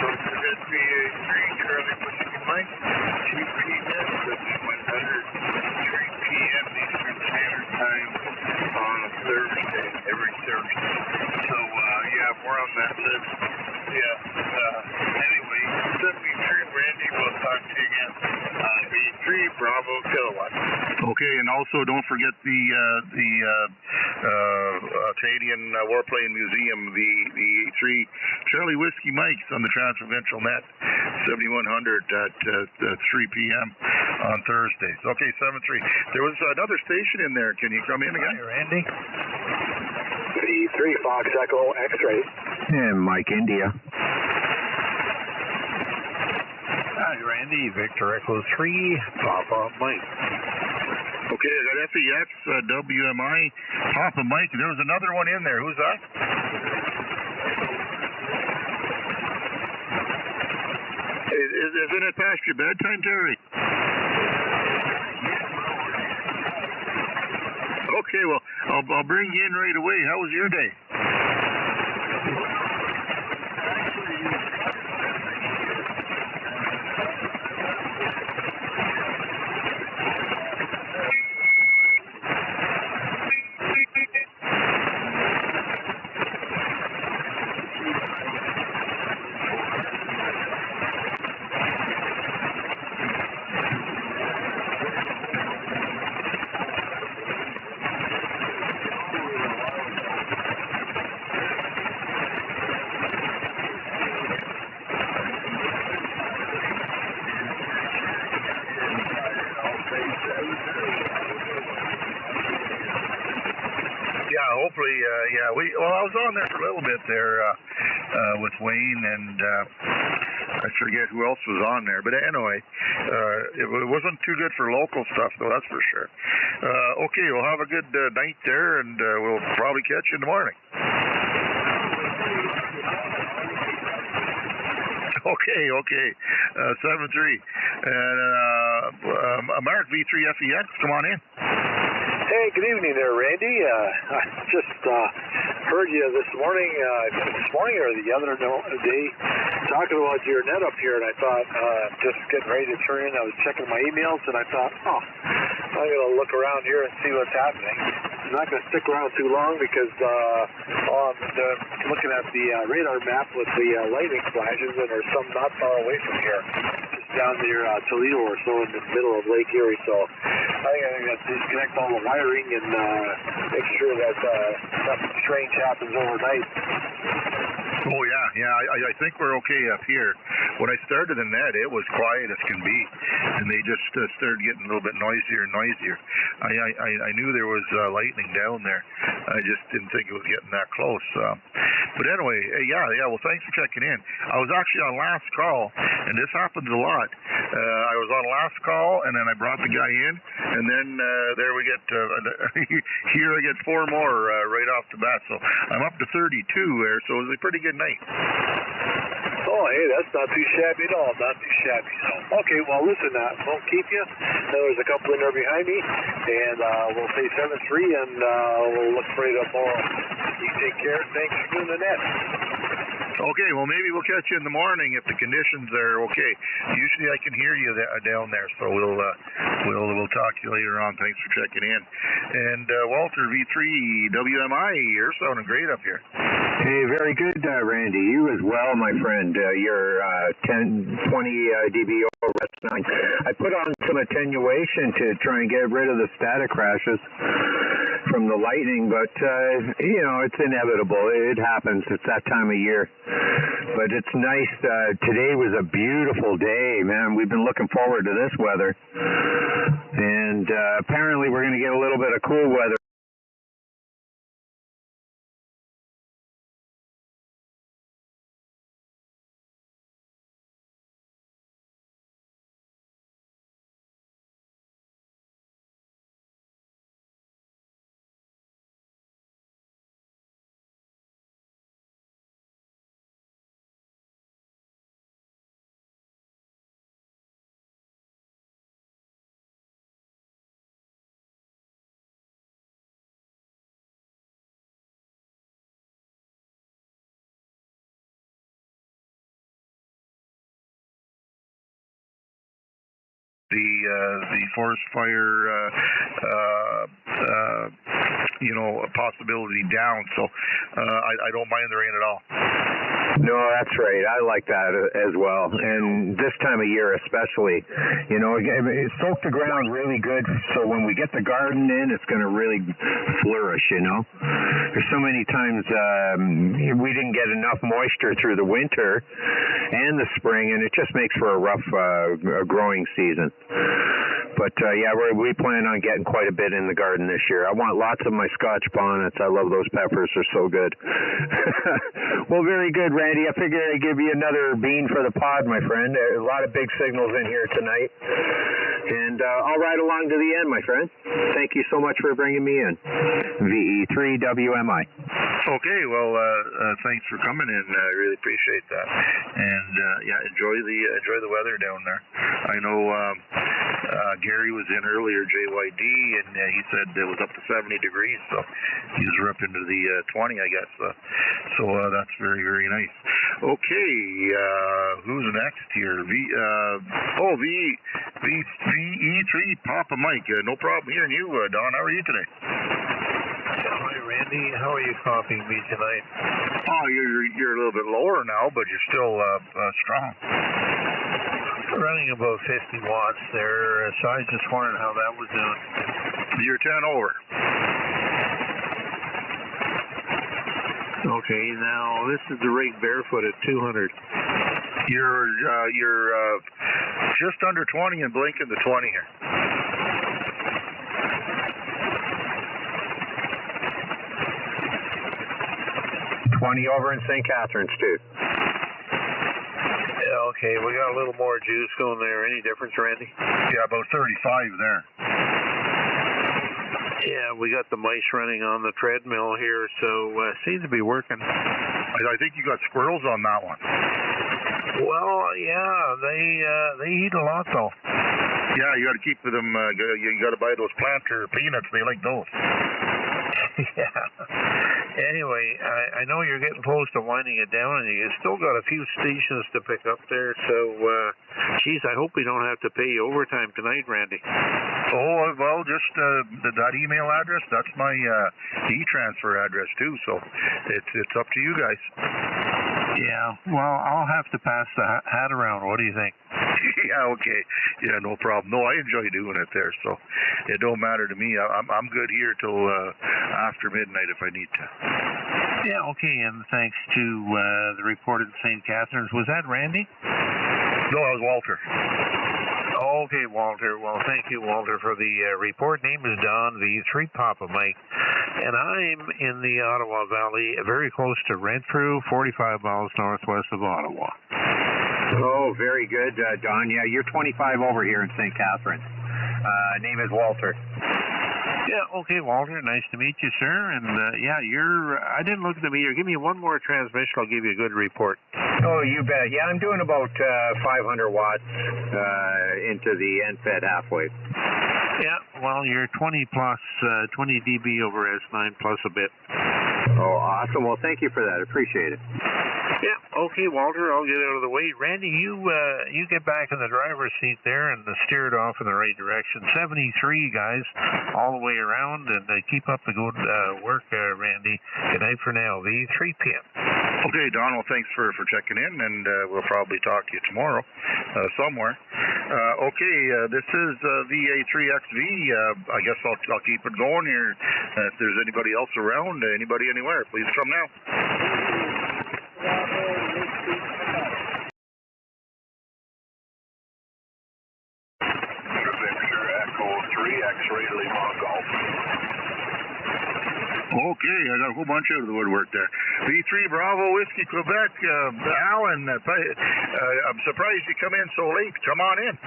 don't forget BA3 Charlie Whiskey Mike, 2 p.m. to 100, 3 p.m. Eastern Standard Time on a Thursday, every Thursday. So, we're on that list. Anyway, 73 Randy, we'll talk to you again. B3 Bravo Kilowatt. Okay, and also don't forget the Canadian Warplane Museum, the 3 Charlie Whiskey Mike's on the Transprovincial Net, 7100 at 3 p.m. on Thursdays. Okay, 7-3. There was another station in there. Can you come in again? Hi, Randy. B3 Fox Echo X-Ray. And Mike India. Hi, Randy. Victor Echo 3, Papa Mike. Okay, I got FEX, WMI, Papa Mike. There was another one in there. Who's that? Isn't it past your bedtime, Terry? Okay, well, I'll bring you in right away. How was your day? well, I was on there for a little bit there with Wayne, and I forget who else was on there. But anyway, it wasn't too good for local stuff, though, that's for sure. Okay, well, have a good night there, and we'll probably catch you in the morning. Okay. 7-3. And Mark V3FEX, come on in. Hey, good evening there, Randy. I just heard you this morning or the other day, talking about your net up here, and I thought, just getting ready to turn in, I was checking my emails, and I thought, I'm going to look around here and see what's happening. I'm not going to stick around too long because looking at the radar map with the lightning flashes, and there's some not far away from here, just down near Toledo or so in the middle of Lake Erie. So I think I'm going to disconnect all the wiring and make sure that nothing strange happens overnight. Oh, yeah, I think we're okay up here. When I started the net, it was quiet as can be, and they just started getting a little bit noisier and noisier. I knew there was lightning down there. I just didn't think it was getting that close. But anyway, yeah, well, thanks for checking in. I was actually on last call, and this happens a lot. I was on last call, and then I brought the guy in, and then there we get, here I get 4 more right off the bat. So I'm up to 32 there, so it was a pretty good night. Oh, hey, that's not too shabby at all. Not too shabby. So, okay, well, listen, won't keep you. There's a couple in there behind me, and we'll say 7-3, and we'll look for you tomorrow. You take care. Thanks for doing the net. Okay, well, maybe we'll catch you in the morning if the conditions are okay. Usually I can hear you down there, so we'll talk to you later on. Thanks for checking in. And Walter V3WMI, you're sounding great up here. Hey, very good, Randy. You as well, my friend. You're 10, 20 dB over. That's nice. I put on some attenuation to try and get rid of the static crashes from the lightning, but it's inevitable. It happens. It's that time of year. But it's nice. Today was a beautiful day, man. We've been looking forward to this weather, and apparently we're going to get a little bit of cool weather. The forest fire, possibility down. So I don't mind the rain at all. No, that's right. I like that as well. And this time of year especially, soak the ground really good so when we get the garden in, it's going to really flourish, There's so many times we didn't get enough moisture through the winter and the spring, and it just makes for a rough growing season. But, we plan on getting quite a bit in the garden this year. I want lots of my Scotch bonnets. I love those peppers. They're so good. Well, very good, Randy. I figured I'd give you another bean for the pod, my friend. A lot of big signals in here tonight. And I'll ride along to the end, my friend. Thank you so much for bringing me in. VE3WMI. Okay, well, thanks for coming in. I really appreciate that. And, enjoy the weather down there. I know Gary was in earlier, JYD, and he said it was up to 70 degrees, so he's up into the 20, I guess. So that's very, very nice. Okay, who's next here? VE3 Papa Mike. No problem hearing you, Don. How are you today? Hi, Randy. How are you copying me tonight? Oh, you're a little bit lower now, but you're still strong. Running about 50 watts there, so I was just wondering how that was doing. You're 10 over. Okay, now this is the rig barefoot at 200. You're just under 20 and blinking to 20 here. 20 over in St. Catharines, too. Yeah, okay, we got a little more juice going there. Any difference, Randy? Yeah, about 35 there. Yeah, we got the mice running on the treadmill here, so seems to be working. I think you got squirrels on that one. Well, yeah, they eat a lot though. Yeah, you got to keep them. You got to buy those planter peanuts. They like those. Yeah. Anyway, I know you're getting close to winding it down, and you still got a few stations to pick up there. So, geez, I hope we don't have to pay you overtime tonight, Randy. Oh well, just that email address. That's my e-transfer address too. So it's up to you guys. Yeah. Well, I'll have to pass the hat around. What do you think? Yeah. Okay. Yeah. No problem. No, I enjoy doing it there. So it don't matter to me. I'm good here till after midnight if I need to. Yeah, okay, and thanks to the report at St. Catharines. Was that Randy? No, that was Walter. Okay, Walter. Well, thank you, Walter, for the report. Name is Don V3 Papa Mike, and I'm in the Ottawa Valley, very close to Renfrew, 45 miles northwest of Ottawa. Oh, very good, Don. Yeah, you're 25 over here in St. Catharines. Name is Walter. Yeah, okay, Walter. Nice to meet you, sir. And yeah, I didn't look at the meter. Give me one more transmission. I'll give you a good report. Oh, you bet. Yeah, I'm doing about 500 watts into the NFED halfway. Yeah, well, you're 20 plus, 20 dB over S9 plus a bit. Oh, awesome. Well, thank you for that. Appreciate it. Yeah, okay, Walter, I'll get out of the way. Randy, you get back in the driver's seat there and steer it off in the right direction. 73, guys, all the way around, and keep up the good work, Randy. Good night for now. V3 p.m. Okay, Don, well, thanks for checking in, and we'll probably talk to you tomorrow somewhere. Okay, this is VA3XV. I guess I'll keep it going here. If there's anybody else around, anybody anywhere, please come now. Okay, I got a whole bunch out of the woodwork there. V3 Bravo Whiskey Quebec, Alan, I'm surprised you come in so late. Come on in.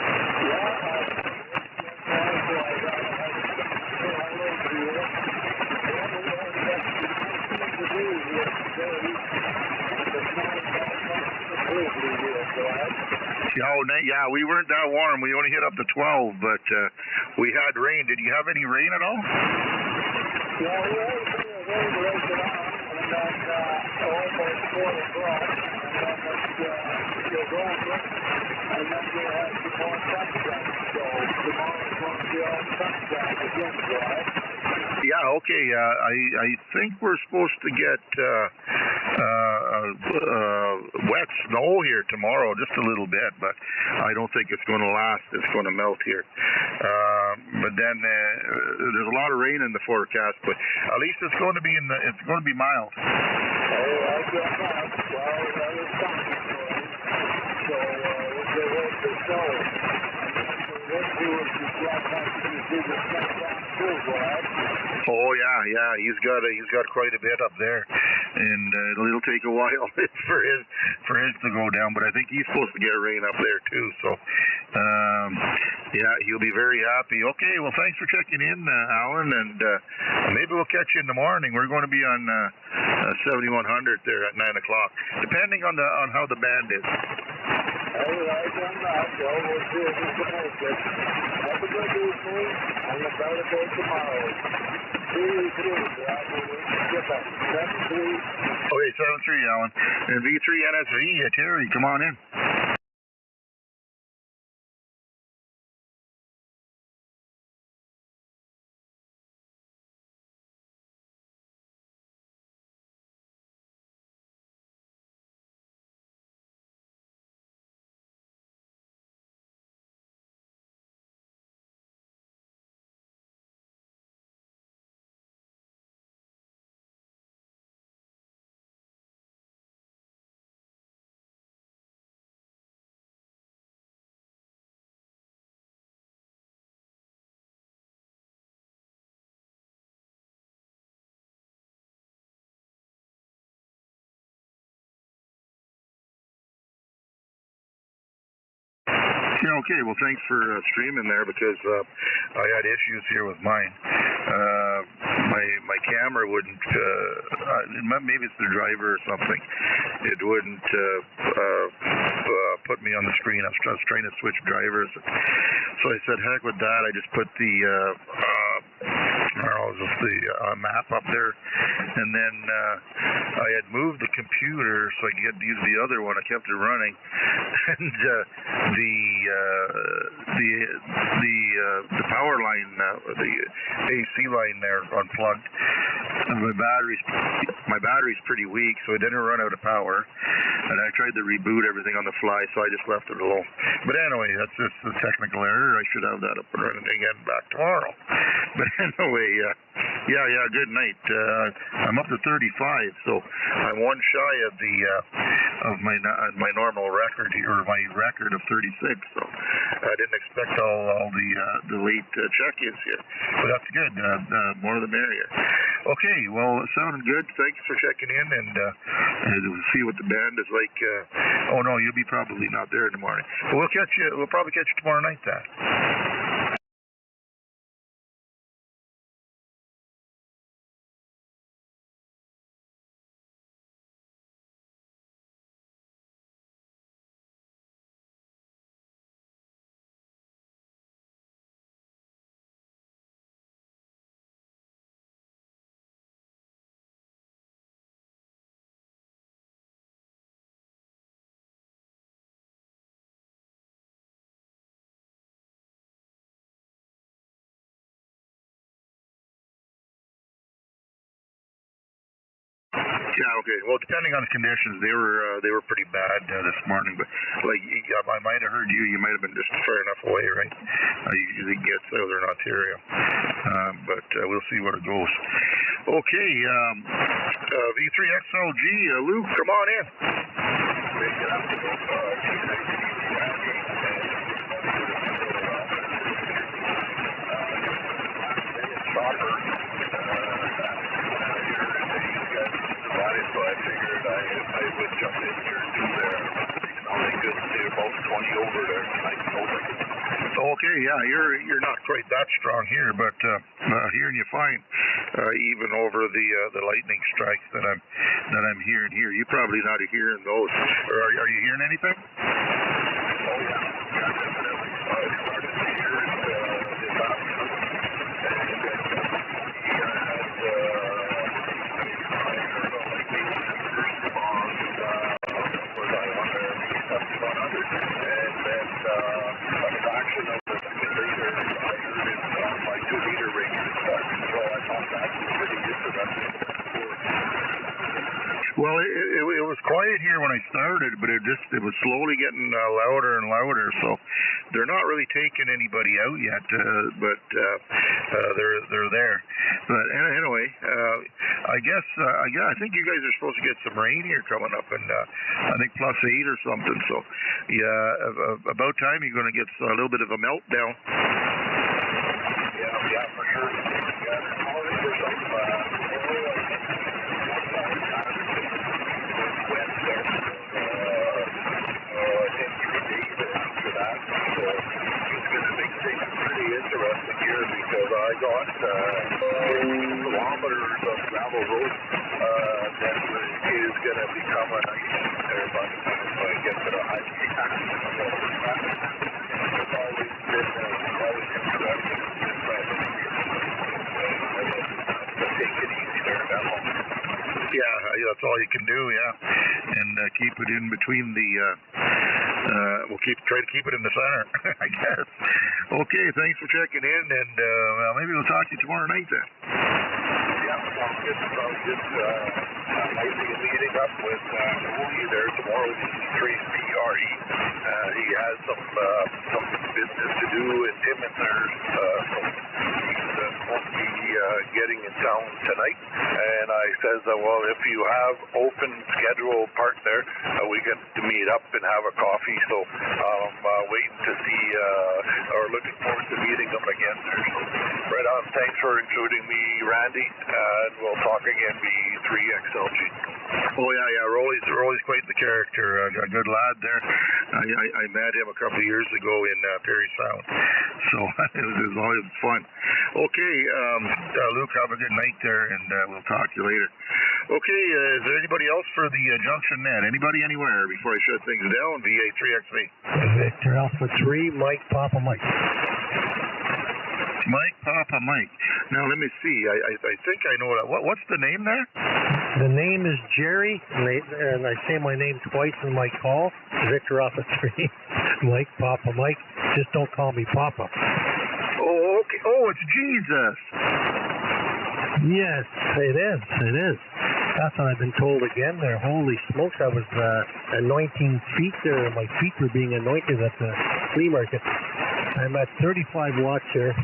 Yeah, we weren't that warm. We only hit up to 12, but we had rain. Did you have any rain at all? Yeah, we had a bit of rain later on, and then almost 4 o'clock, and then it goes over, and then we had some more sunshine. So tomorrow's going to be all sunshine again, right? Yeah, okay. I think we're supposed to get wet snow here tomorrow, just a little bit, but I don't think it's going to last. It's going to melt here. But then there's a lot of rain in the forecast, but at least it's going to be mild. Oh, I guess not. Well, that is coming. So we'll get ready for snow. Let's do it to get back to the snow down too, right? Oh yeah, he's got quite a bit up there, and it'll take a while for his to go down. But I think he's supposed to get rain up there too. So yeah, he'll be very happy. Okay, well thanks for checking in, Alan, and maybe we'll catch you in the morning. We're going to be on 7100 there at 9 o'clock, depending on how the band is. All right, then, well, we'll see if we can make it. Have a good evening, and we'll try to go tomorrow. Okay, 7-3, Alan. And V3 NSV, Terry, come on in. Yeah, okay. Well, thanks for streaming there because I had issues here with mine. My camera wouldn't, maybe it's the driver or something. It wouldn't put me on the screen. I was trying to switch drivers. So I said, heck with that. I just put the map up there, and then I had moved the computer so I could use the other one. I kept it running, and the power line, the AC line there unplugged. And my battery's pretty weak, so it didn't run out of power. And I tried to reboot everything on the fly, so I just left it alone. But anyway, that's just a technical error. I should have that up and running again back tomorrow. But anyway, good night. I'm up to 35, so I'm one shy of the of my normal record here, or my record of 36. So I didn't expect all the late check-ins here, but that's good. More the merrier. Okay, well, it sounded good. Thanks for checking in, and we'll see what the band is like. Oh no, you'll be probably not there in the morning. But we'll probably catch you tomorrow night then. Yeah, okay. Well, depending on the conditions, they were pretty bad this morning. But like, I might have heard you. You might have been just far enough away, right? You usually get Southern Ontario, but we'll see where it goes. Okay, V3XLG, Luke, come on in. So I figured I would jump in here and do there. Sounding good. They're both 20 over there. Nice and over. Okay, yeah, you're not quite that strong here, but hearing you fine, even over the lightning strikes that I'm hearing here. You probably not hearing those. Or are you hearing anything? Oh yeah, definitely. I started to hear it this afternoon, and then a fraction of the second later, I heard it on my 2-meter range. So I thought that was pretty interesting. Well, it was quiet here when I started, but it was slowly getting louder and louder. So they're not really taking anybody out yet, but they're there. But anyway, I think you guys are supposed to get some rain here coming up, and I think +8 or something. So yeah, about time you're going to get a little bit of a meltdown. Yeah, for sure. Yeah, there's always some wet there. I think 3 days after that. So it's going to make things pretty interesting here because I got kilometers of gravel road that is going to become a nice there by the time I get to the highway. It's always been interesting. Take it easy there, yeah, that's all you can do, yeah. And keep it in between the, try to keep it in the center, I guess. Okay, thanks for checking in, and maybe we'll talk to you tomorrow night then. Yeah, sounds good. Nice to get meeting up with Wooly there tomorrow. Trace PRE. He has some business to do in Timmins there, so he's supposed to be getting in town tonight. And I says, well, if you have open schedule part there, we get to meet up and have a coffee. So I'm waiting to see, or looking forward to meeting them again there. So right Right on. Thanks for including me, Randy. And we'll talk again, B3XLG. Oh, yeah. Rolly's quite the character. A good lad there. I met him a couple of years ago in Perry Sound. So it was always fun. Okay, Luke, have a good night there, and we'll talk to you later. Okay, is there anybody else for the Junction Net? Anybody anywhere before I shut things down? VA3XV. Victor Alpha 3, Mike Papa Mike. Mike Papa Mike. Now let me see. I think I know that. What's the name there? The name is Jerry, and I say my name twice in my call. Victor Alpha 3, Mike Papa Mike. Just don't call me Papa. Oh, okay. Oh, it's Jesus. Yes, it is. It is. That's what I've been told again there. Holy smokes, I was anointing feet there. My feet were being anointed at the flea market. I'm at 35 watts here.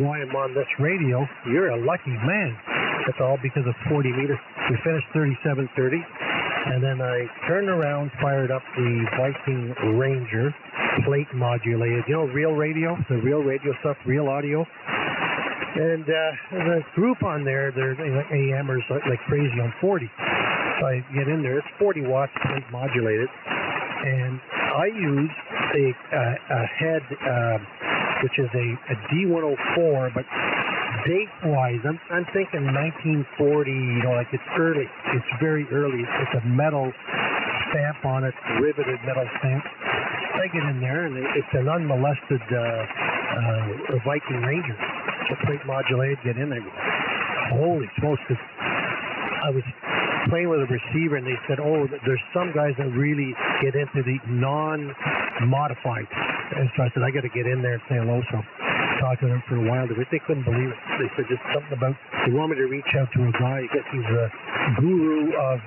Why I'm on this radio, you're a lucky man. That's all because of 40 meters. We finished 3730, and then I turned around, fired up the Viking Ranger, plate modulated. You know, real radio, the real radio stuff, real audio. And the group on there, they're AMers like crazy on 40. So I get in there, it's 40 watts, plate modulated. And I use a head, which is a D104, but date-wise, I'm thinking 1940, you know, like it's early. It's very early. It's a metal stamp on it, riveted metal stamp. I get in there, and it's an unmolested Viking Ranger. The plate modulated, get in there. Holy smokes, because I was playing with a receiver, and they said, oh, there's some guys that really get into the non-modified. And so I said, I got to get in there and say hello. So talked to them for a while. They couldn't believe it. They said just something about, they want me to reach out to a guy. I guess he's a guru of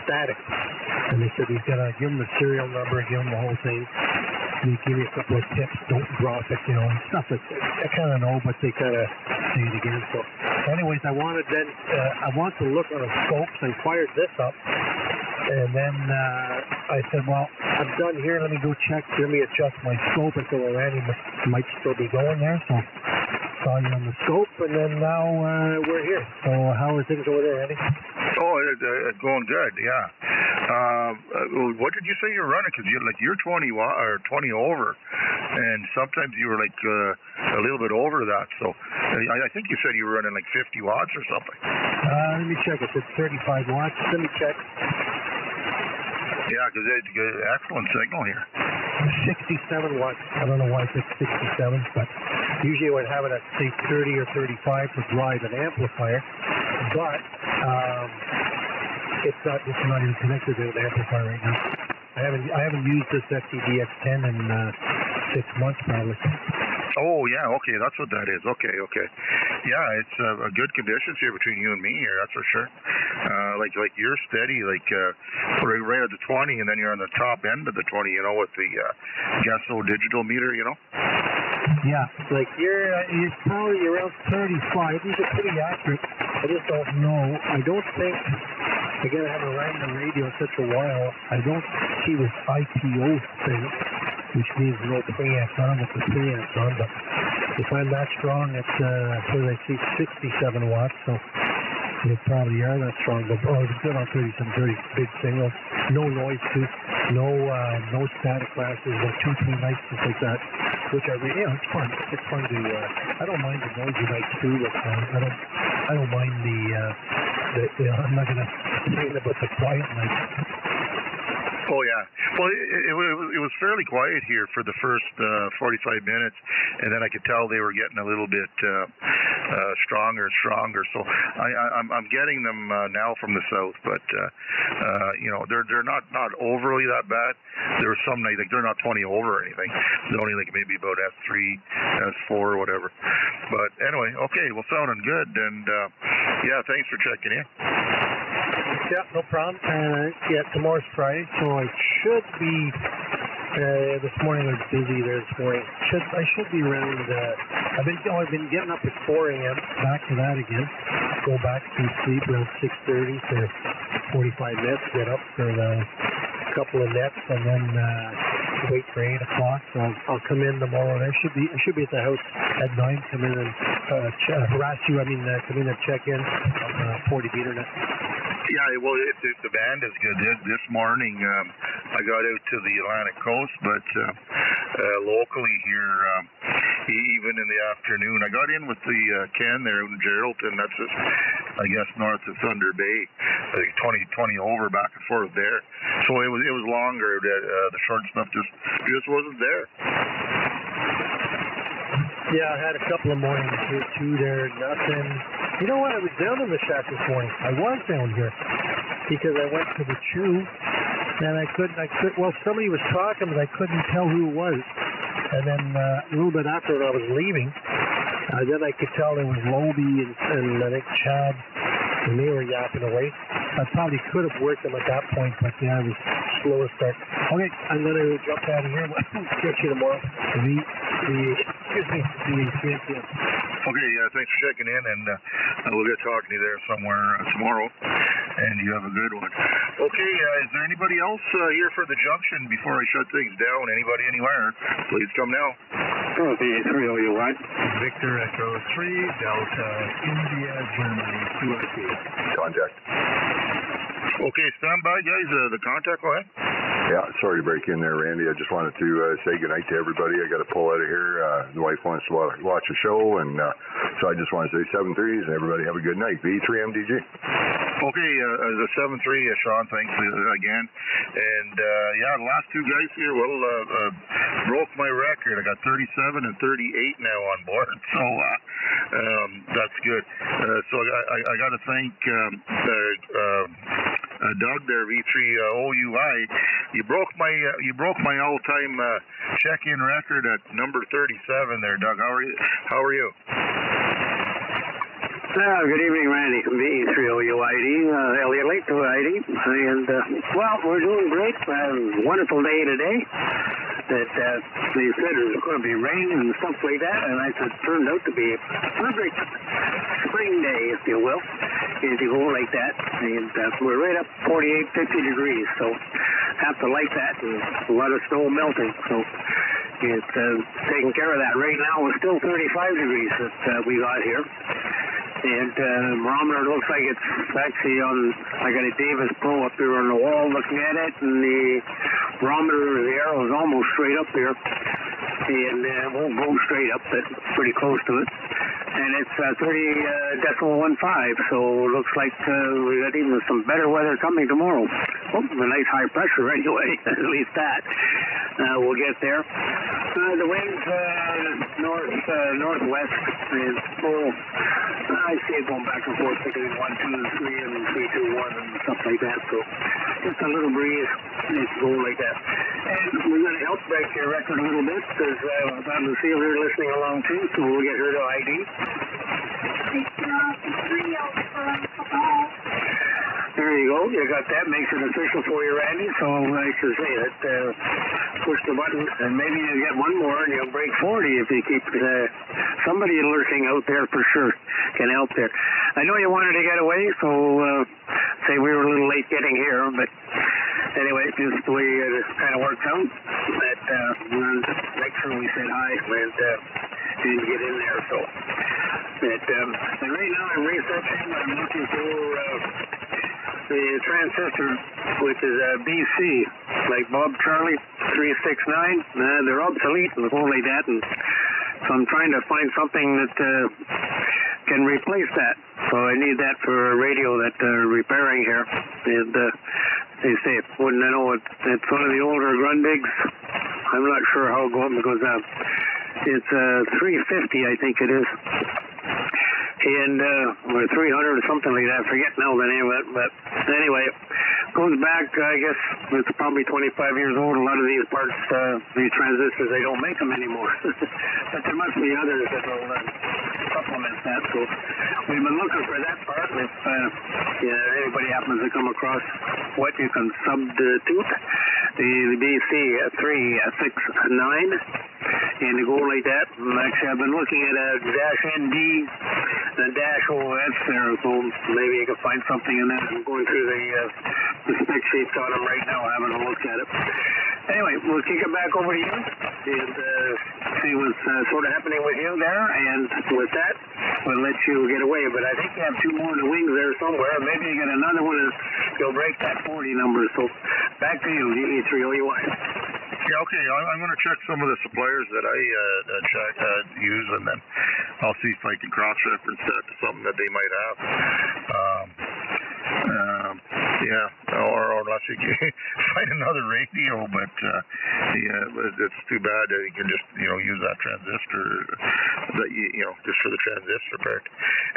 static. And they said he's got to give him the serial number, give him the whole thing. They give me a couple of tips, don't drop it, you know, stuff that I kind of know, but they kind of say it again. So anyways, I want to look on the scopes. I fired this up, and then I said, well, I'm done here. Let me go check. Let me adjust my scope. I said, well, Randy might still be going there. So saw you on the scope, and then now we're here. So how are things over there, Randy? Oh, it's going good, yeah. What did you say you're running? Because you're 20 or 20 over, and sometimes you were like a little bit over that. So I think you said you were running like 50 watts or something. Let me check. It's at 35 watts. Let me check. Yeah, because it's excellent signal here. 67 watts. I don't know why it's at 67, but usually I would have it at say 30 or 35 to drive an amplifier. But it's not even connected to an amplifier right now. I haven't used this FTDX10 in 6 months probably. Oh yeah, okay, that's what that is. Okay. Yeah, it's a good conditions here between you and me here, that's for sure. Like you're steady, like right at the 20, and then you're on the top end of the 20, you know, with the Gesso digital meter, you know. Yeah, like you're probably around 35. These are pretty accurate. I just don't know. I don't think, again, I haven't ran the radio in such a while. I don't see this IPO thing, which means no preamps. I don't know what the preamps on, but if I'm that strong, it's I see 67 watts, so they probably are that strong. But it's good on 3730, big signal, no noise too, no static classes, no 2-3 nights, stuff like that. Which it's fun. It's fun to. I don't mind the noisy nights too. But I don't mind the I'm not gonna complain about the quiet nights. Oh yeah. Well, it was fairly quiet here for the first 45 minutes, and then I could tell they were getting a little bit stronger. So I'm getting them now from the south, but you know, they're not overly that bad. There were some nights like they're not 20 over or anything. They're only like maybe about S3, S4, or whatever. But anyway, okay, well, sounding good, and yeah, thanks for checking in. Yeah, no problem. Yeah, tomorrow's Friday, so I should be. This morning I was busy there this morning. I should be around. I've been getting up at 4 a.m. Back to that again. Go back to sleep around 6:30 for 45 minutes. Get up for a couple of nets, and then wait for 8 o'clock. So I'll come in tomorrow. I should be at the house at 9. Come in and harass you. Come in and check in on 40 meter net. Yeah, well, the band is good. This morning, I got out to the Atlantic coast, but locally here, even in the afternoon, I got in with the Ken there in Geraldton. That's just, I guess, north of Thunder Bay, 20 over, back and forth there. So it was longer. The short stuff just wasn't there. Yeah, I had a couple of mornings here too. There, nothing. You know what? I was down in the shack this morning. I was down here because I went to the Chew, and I couldn't. Well, somebody was talking, but I couldn't tell who it was. And then a little bit after I was leaving, then I could tell there was Lobie and I think Chad, and they were yapping away. I probably could have worked them at that point, but yeah, I was slow to start. Okay, I'm going to jump out of here. Catch you tomorrow. Excuse me, the Okay, thanks for checking in, and we'll get talking to you there somewhere tomorrow, and you have a good one. Okay, is there anybody else here for the junction before I shut things down? Anybody anywhere? Please come now. BA3OU1. Victor Echo 3, Delta, India, Germany, QRP. Contact. Okay, stand by, guys. The contact, go ahead. Yeah, sorry to break in there, Randy. I just wanted to say goodnight to everybody. I got to pull out of here. The wife wants to watch a show, and so I just want to say 7-3s, and everybody have a good night. B3MDG. Okay, the 7-3, Sean, thanks again. And, the last two guys here, broke my record. I got 37 and 38 now on board, so that's good. So I got to thank Doug there, V3OUI. You broke my all-time check-in record at number 37 there, Doug. How are you? Good evening, Randy from VE3OUID, Elliot Lake to ID, and we're doing great. Wonderful day today. That they said it was going to be rain and stuff like that, and I said it turned out to be a perfect spring day, if you will, if you go like that. And we're right up 48, 50 degrees, so have to like that, and a lot of snow melting. So it's taking care of that. Right now it's still 35 degrees that we got here. And barometer looks like it's actually I got a Davis Pro up here on the wall looking at it, and the barometer, the arrow is almost straight up here. And it won't go straight up, but pretty close to it. And it's 30.15, so it looks like we got even some better weather coming tomorrow. Oh, a nice high pressure anyway, at least that. We'll get there. The wind's northwest is full. I see it going back and forth between 1, 2, 3 and 3, 2, 1 and stuff like that. So just a little breeze. It's going like that. And we're going to help break your record a little bit because I've got Lucille here listening along too, so we'll get her to ID. There you go. You got that. Makes it official for you, Randy. So I should say that push the button, and maybe you get one more, and you'll break 40 if you keep somebody lurking out there for sure. Can help there. I know you wanted to get away, so say we were a little late getting here, but anyway, just the way it kind of works out. That we'll make sure we said hi and didn't get in there. So and right now I'm researching. I'm looking for the transistor, which is BC, like Bob Charlie 369. They're obsolete and only that, and so I'm trying to find something that can replace that. So I need that for a radio that they're repairing here. And they say, wouldn't I know it's one of the older Grundigs. I'm not sure how it goes because it's 350, I think it is. And or 300 or something like that. I forget now the name of it, but anyway, goes back, I guess it's probably 25 years old. A lot of these parts, these transistors, they don't make them anymore. But there must be others that will supplement that. So we've been looking for that part. If anybody happens to come across what you can substitute, the BC 369, and to go like that. Actually, I've been looking at a dash ND, the dash OS there, so maybe you can find something in that. I'm going through the spec sheets on them right now, having a look at it. Anyway, we'll kick it back over to you and see what's sort of happening with you there. And with that, we'll let you get away. But I think you have two more in the wings there somewhere. Maybe you get another one and you'll break that 40 number. So back to you, GE3OUI. Yeah, okay. I'm going to check some of the suppliers that I use, and then I'll see if I can cross-reference that to something that they might have. Or unless you can find another radio, but it's too bad that you can just use that transistor that just for the transistor part.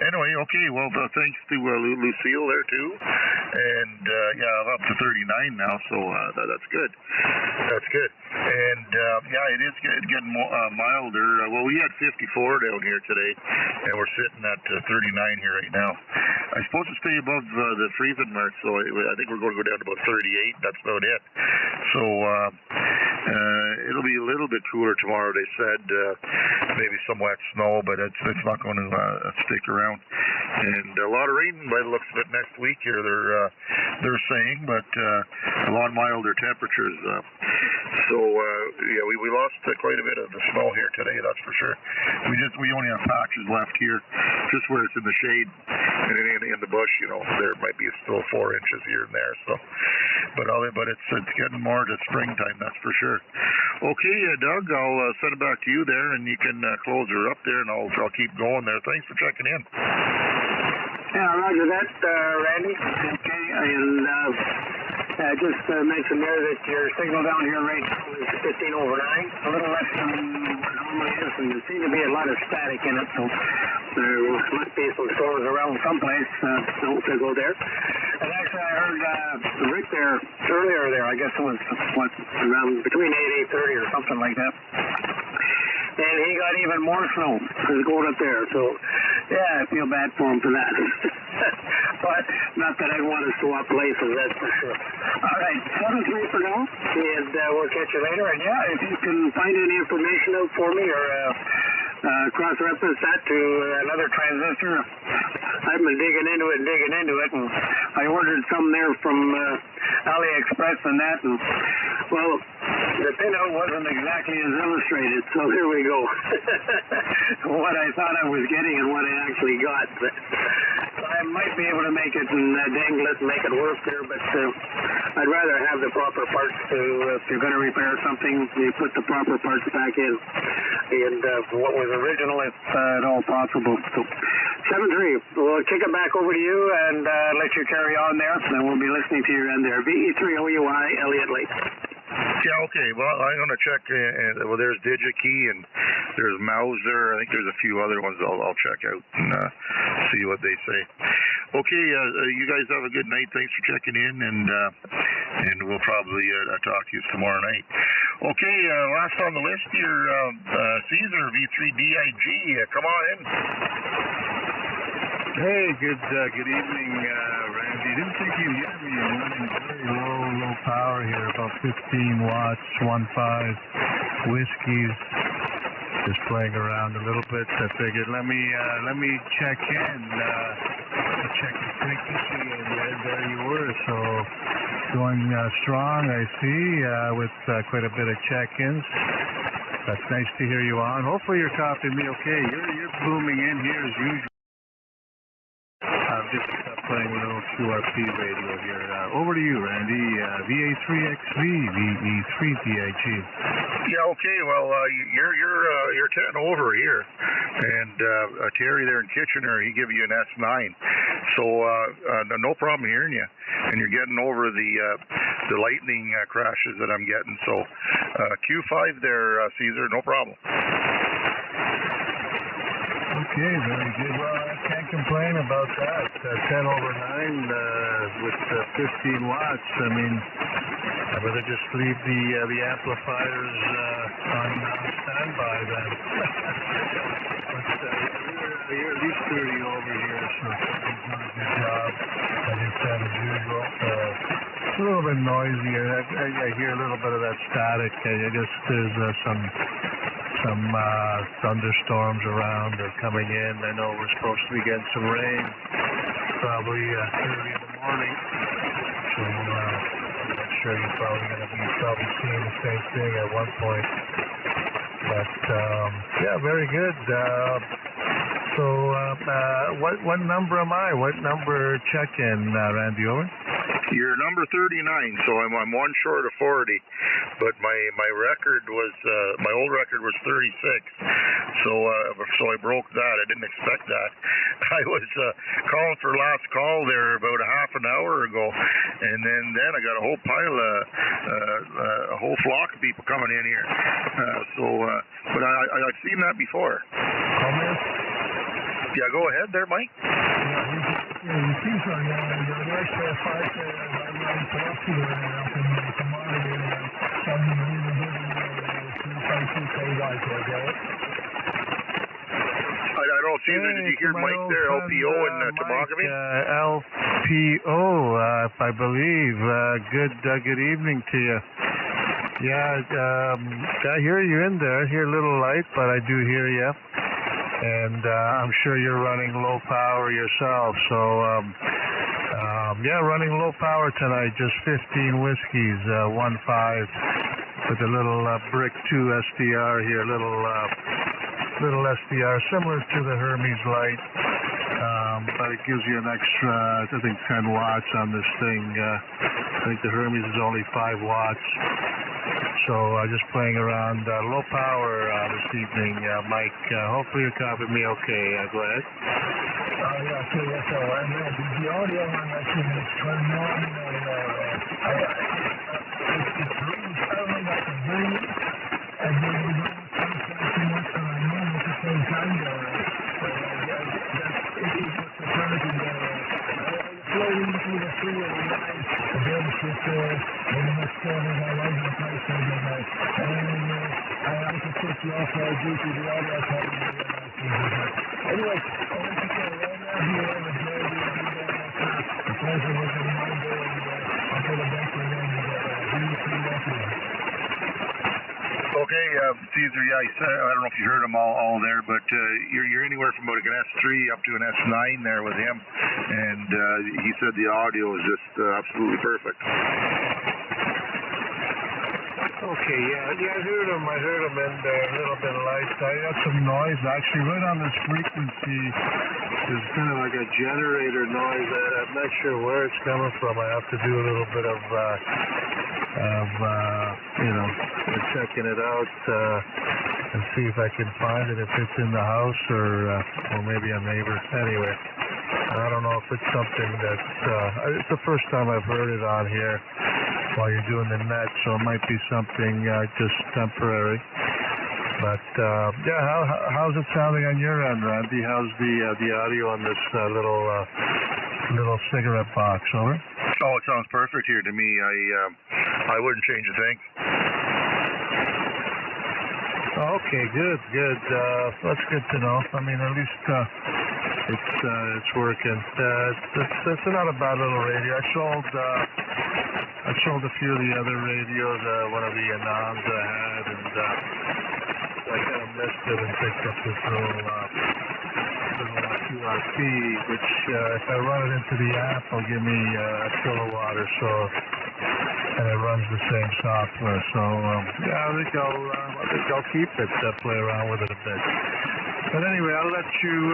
Anyway, okay. Well, thanks to Lucille there too, and I'm up to 39 now, so that's good. That's good. And it is getting milder. Well, we had 54 down here today, and we're sitting at 39 here right now. I'm supposed to stay above the freezing mark, so I think we're going to go down to about 38. That's about it. So it'll be a little bit cooler tomorrow, they said. Maybe some wet snow, but it's not going to stick around. And a lot of rain by the looks of it next week here, they're saying, but a lot milder temperatures. We lost quite a bit of the snow here today, that's for sure. We only have patches left here, just where it's in the shade and in the bush. There might be still 4 inches here and there. So, but it's getting more to springtime, that's for sure. Okay, Doug, I'll send it back to you there, and you can close her up there, and I'll keep going there. Thanks for checking in. Yeah, roger that, Randy. Okay, and just mention there that your signal down here right now is 15 over 9, a little less than what normally is, and there seems to be a lot of static in it, so there must be some storms around someplace. Don't go there. And actually, I heard Rick there earlier there. I guess it was around between 8 8:30 or something like that. And he got even more snow going up there. So, yeah, I feel bad for him for that. But not that I want to swap places, that's for sure. All right, 7-3 for now, and we'll catch you later. And yeah, if you can find any information out for me or cross-reference that to another transistor. I've been digging into it, and I ordered some there from AliExpress and that, and well, the pinout wasn't exactly as illustrated, so here we go. What I thought I was getting and what I actually got. But I might be able to make it and dangle it and make it work there, but I'd rather have the proper parts to, if you're going to repair something, you put the proper parts back in. And what was original, if at all possible. So, 7-3, we'll kick it back over to you and let you carry on there, and we'll be listening to your end there. VE3OUI, Elliott Lake. Yeah, okay. Well, I'm going to check. Well, there's DigiKey and there's Mauser. I think there's a few other ones I'll check out and see what they say. Okay, you guys have a good night. Thanks for checking in, and we'll probably talk to you tomorrow night. Okay, last on the list here, Caesar V3DIG. Come on in. Hey, good evening, Randy. Didn't think you'd hear me. I'm running very low power here, about 15 watts, 1.5 whiskeys. Just playing around a little bit. I figured let me check in, check the frequency, and there you were. So going strong, I see, with quite a bit of check-ins. That's nice to hear you on. Hopefully you're copying me okay. You're booming in here as usual. I'm just playing a little QRP radio here. Over to you, Randy. VA3XV, VE3DIG. Yeah, okay. Well, you're 10 over here, and Terry there in Kitchener, he gave you an S9. So no problem hearing you, and you're getting over the lightning crashes that I'm getting. So Q5 there, Caesar, no problem. Okay, very good. Well, I can't complain about that. 10 over 9 with 15 watts. I mean, I'd rather just leave the amplifiers on standby then. But you're at least 30 over here, so you've done a good job. As you said, as usual. It's a little bit noisy. I hear a little bit of that static. There's some thunderstorms around or coming in. I know we're supposed to be getting some rain probably early in the morning. So I'm not sure you're probably going to be seeing the same thing at one point. But yeah, very good. So what number am I? What number check-in, Randy? Over. You're number 39, so I'm one short of 40. But my record was my old record was 36. So I broke that. I didn't expect that. I was calling for last call there about a half an hour ago, and then I got a whole pile of a whole flock of people coming in here. But I've seen that before. Comments? Yeah, go ahead there, Mike. Yeah, you see so, the extra fight I'm philosophy up in the commodity something really good I don't see that. Did you hear Mike there, LPO in Temagami? LPO, I believe. Good evening to you. Yeah, I hear you in there. You're a little light, but I do hear you. And I'm sure you're running low power yourself. So, yeah, running low power tonight, just 15 whiskeys, 1.5 with a little Brick 2 SDR here, little SDR, similar to the Hermes Light, but it gives you an extra, I think, 10 watts on this thing. I think the Hermes is only 5 watts. So just playing around low power this evening, Mike. Hopefully you're copying me okay. Go ahead. Yeah, so the audio on that thing is turned on, it's really sounding like a boom, and then we don't sound too much, and I know at the same time, that's what's occurring floating through the free of the line, the bullshit there, and the next quarter, I like the place, and I like to take you off due to the audio quality. Anyway, I want to say right now, here on the day, the pleasure was in my day, and I'll put a best of them, Okay, Caesar, yeah, he said, I don't know if you heard them all there, but you're anywhere from about an S3 up to an S9 there with him, and he said the audio is just absolutely perfect. Okay, yeah, I heard him in there, a little bit light. I got some noise, actually, right on this frequency. There's kind of like a generator noise. I'm not sure where it's coming from. I have to do a little bit of checking it out and see if I can find it, if it's in the house or maybe a neighbor. Anyway, I don't know if it's something that's, it's the first time I've heard it on here while you're doing the net, so it might be something just temporary. But yeah, how's it sounding on your end, Randy? How's the audio on this little cigarette box? Over. Oh, it sounds perfect here to me. I wouldn't change a thing. Okay, good. That's good to know. I mean, at least it's working. It's not a bad little radio. I sold a few of the other radios, one of the Anons I had, and I kind of missed it and picked up this little QRP, which if I run it into the app, will give me a kilowatt or so, and it runs the same software. So yeah, I think I'll keep it, play around with it a bit. But anyway, I'll let you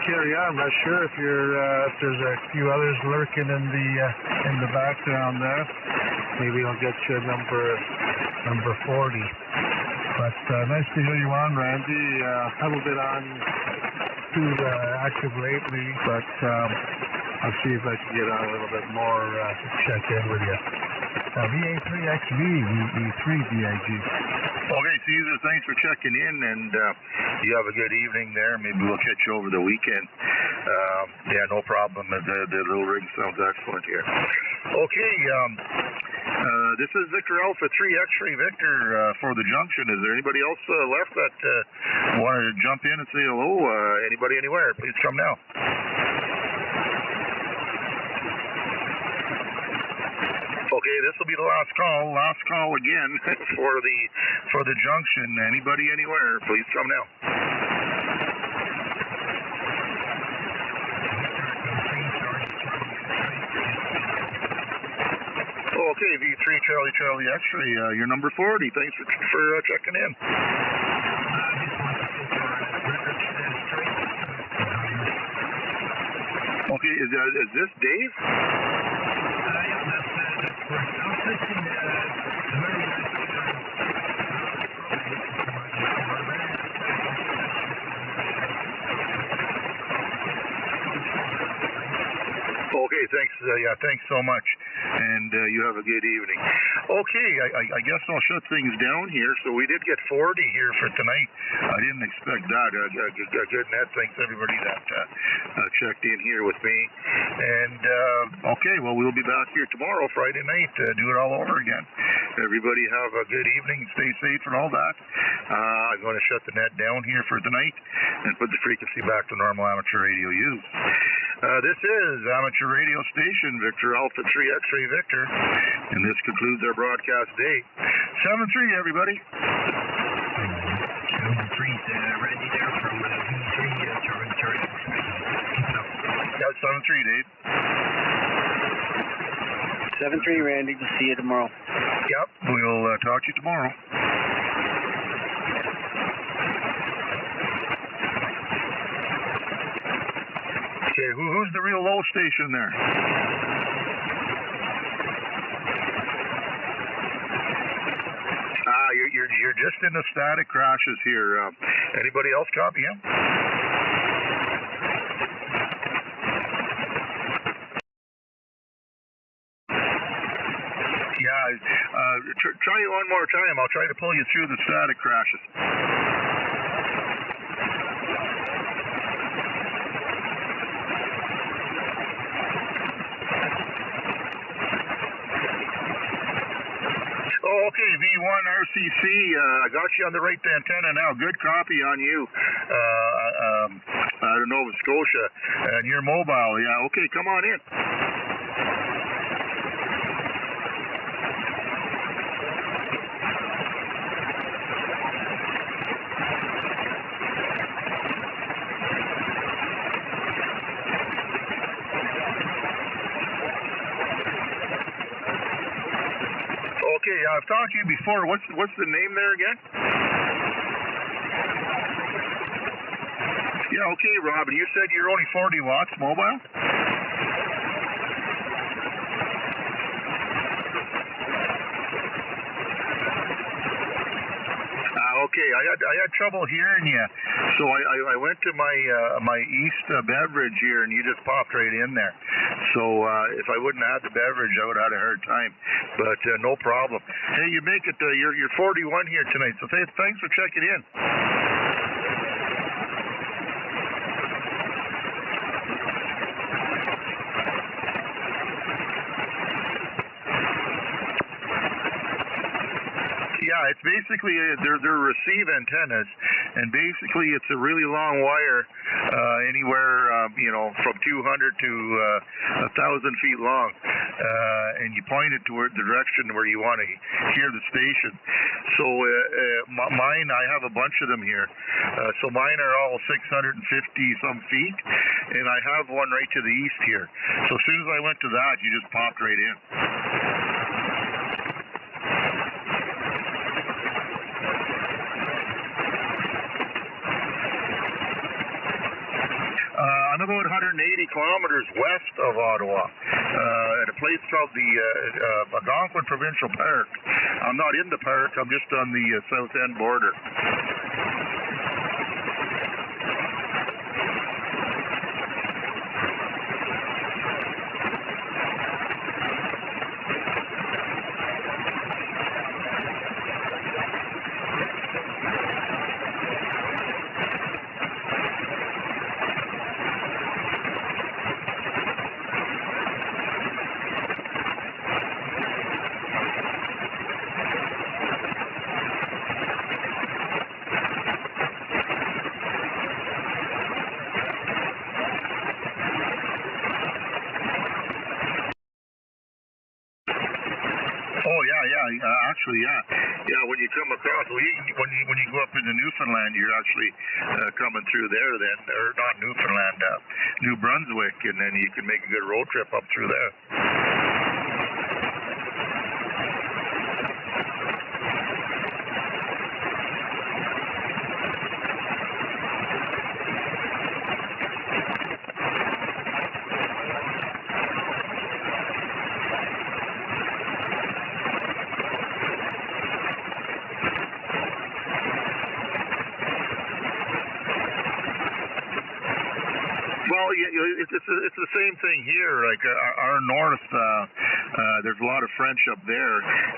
carry on. I'm not sure if there's a few others lurking in the background there. Maybe I'll get you number 40. But nice to hear you on, Randy. Haven't been on too active lately, but I'll see if I can get on a little bit more to check in with you. VA3XV, VE3DIG. Okay, Caesar, thanks for checking in, and you have a good evening there. Maybe we'll catch you over the weekend. Yeah, no problem. The little rig sounds excellent here. Okay, this is Victor Alpha 3 X-Ray Victor for the Junction. Is there anybody else left that wanted to jump in and say hello? Anybody anywhere? Please come now. Okay, this will be the last call. Last call again for the Junction. Anybody anywhere? Please come now. Okay, V3 Charlie X-ray, you're number 40. Thanks for checking in. Okay, is this Dave? Okay, thanks. Thanks so much, and you have a good evening. Okay, I guess I'll shut things down here. So we did get 40 here for tonight. I didn't expect that. Good net. Thanks everybody that checked in here with me. And okay, well we'll be back here tomorrow, Friday night, do it all over again. Everybody have a good evening. Stay safe and all that. I'm going to shut the net down here for tonight and put the frequency back to normal amateur radio use. This is Amateur Radio Station, Victor Alpha 3 X-Ray Victor, and this concludes our broadcast day. 7-3, everybody. 7-3, Randy there from V3, Charlie. Yeah, 7-3, Dave. 7-3, Randy. See you tomorrow. Yep, we'll talk to you tomorrow. Okay, who's the real low station there? You're just in the static crashes here. Anybody else copy him? Yeah, try it one more time. I'll try to pull you through the static crashes. Okay, V1 RCC, I got you on the right antenna now. Good copy on you. Out of Nova Scotia. And you're mobile. Yeah, okay, come on in. Okay, I've talked to you before. What's the name there again? Yeah, okay, Robin. You said you're only 40 watts mobile? Okay, I had trouble hearing you, so I went to my East beverage here, and you just popped right in there. So if I wouldn't have had the beverage, I would have had a hard time. But no problem. Hey, you make it. You're 41 here tonight, so thanks for checking in. Yeah, it's basically they're receive antennas, and basically it's a really long wire, anywhere from 200 to 1,000 feet long, and you point it toward the direction where you want to hear the station. So mine, I have a bunch of them here. So mine are all 650 some feet, and I have one right to the east here. So as soon as I went to that, you just popped right in. I'm about 180 kilometers west of Ottawa, at a place called the Algonquin Provincial Park. I'm not in the park, I'm just on the south end border. Oh yeah. Actually, yeah. When you come across, when you go up into Newfoundland, you're actually coming through there. Then, or not Newfoundland, New Brunswick, and then you can make a good road trip up through there. it's the same thing here. Like our north, there's a lot of French up there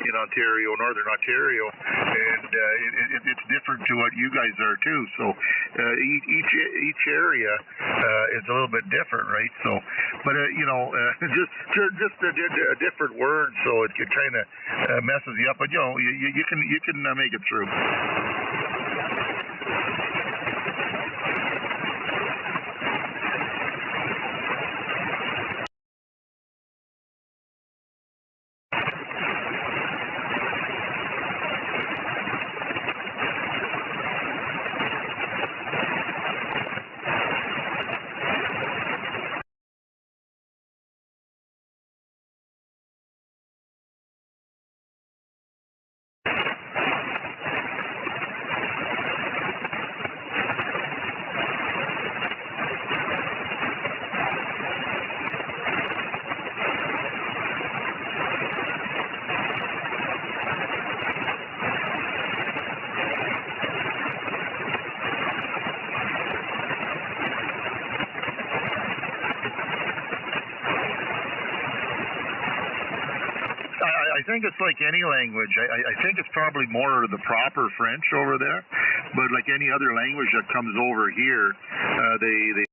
in Ontario, northern Ontario, and it's different to what you guys are too. So each area is a little bit different, right? So, but just a different word, so it kind of messes you up. But you can make it through. I think it's like any language. I think it's probably more the proper French over there, but like any other language that comes over here, they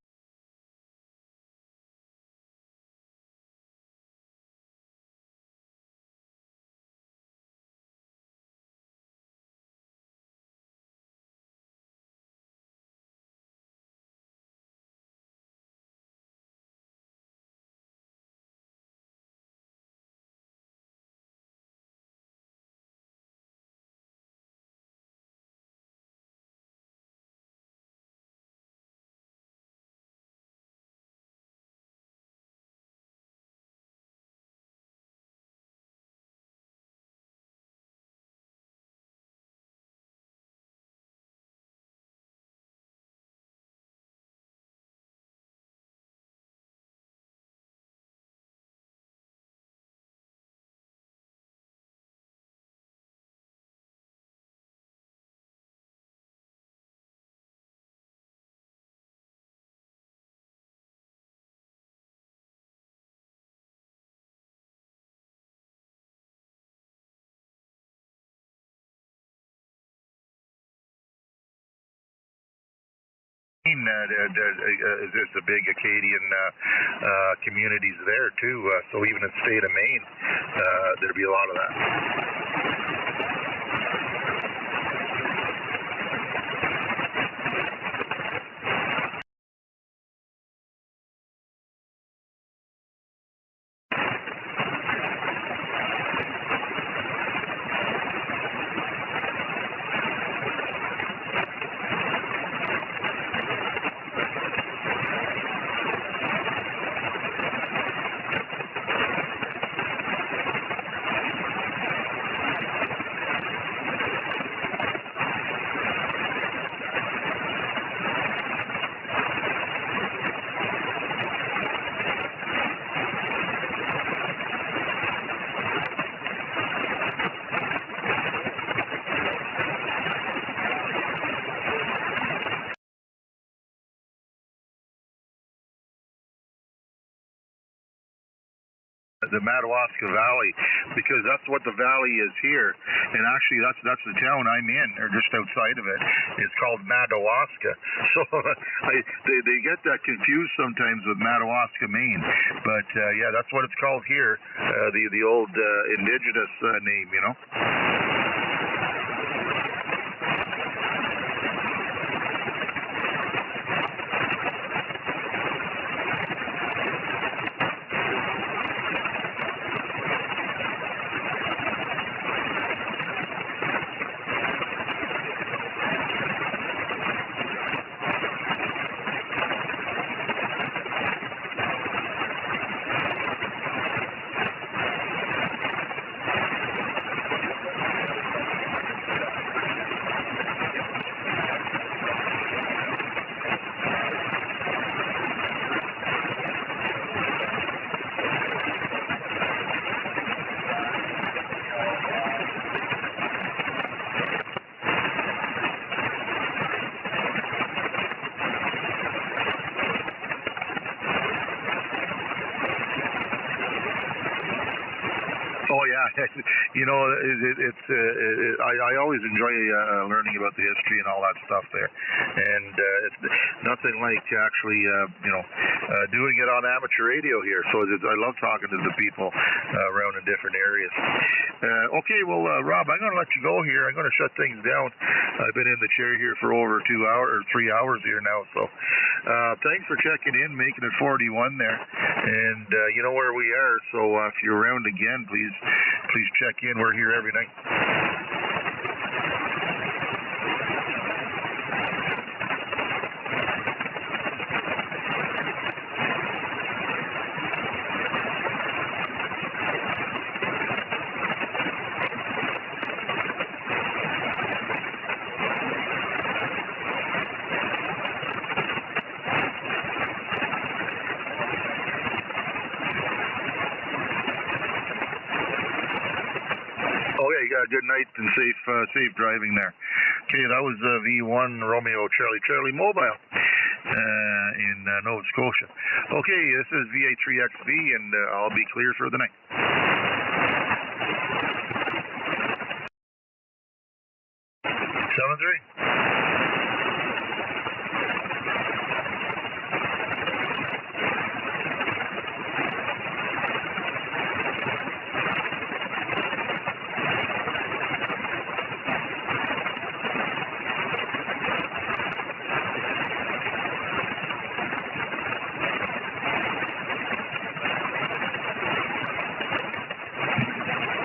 there's a big Acadian communities there too. So even in the state of Maine, there'd be a lot of that. The Madawaska Valley, because that's what the valley is here, and actually that's the town I'm in, or just outside of it. It's called Madawaska, so they get that confused sometimes with Madawaska, Maine, but yeah, that's what it's called here, the old indigenous name, you know. Yeah, you know, I always enjoy learning about the history and all that stuff there, and it's nothing like actually doing it on amateur radio here. So I love talking to the people around in different areas. Okay, well, Rob, I'm going to let you go here. I'm going to shut things down. I've been in the chair here for over 2 hours or 3 hours here now. So thanks for checking in, making it 41 there, and you know where we are. So if you're around again, please check in. We're here every night. Good night and safe driving there. Okay, that was V1 Romeo Charlie Mobile in Nova Scotia. Okay, this is VA3XV, and I'll be clear for the night. 7-3.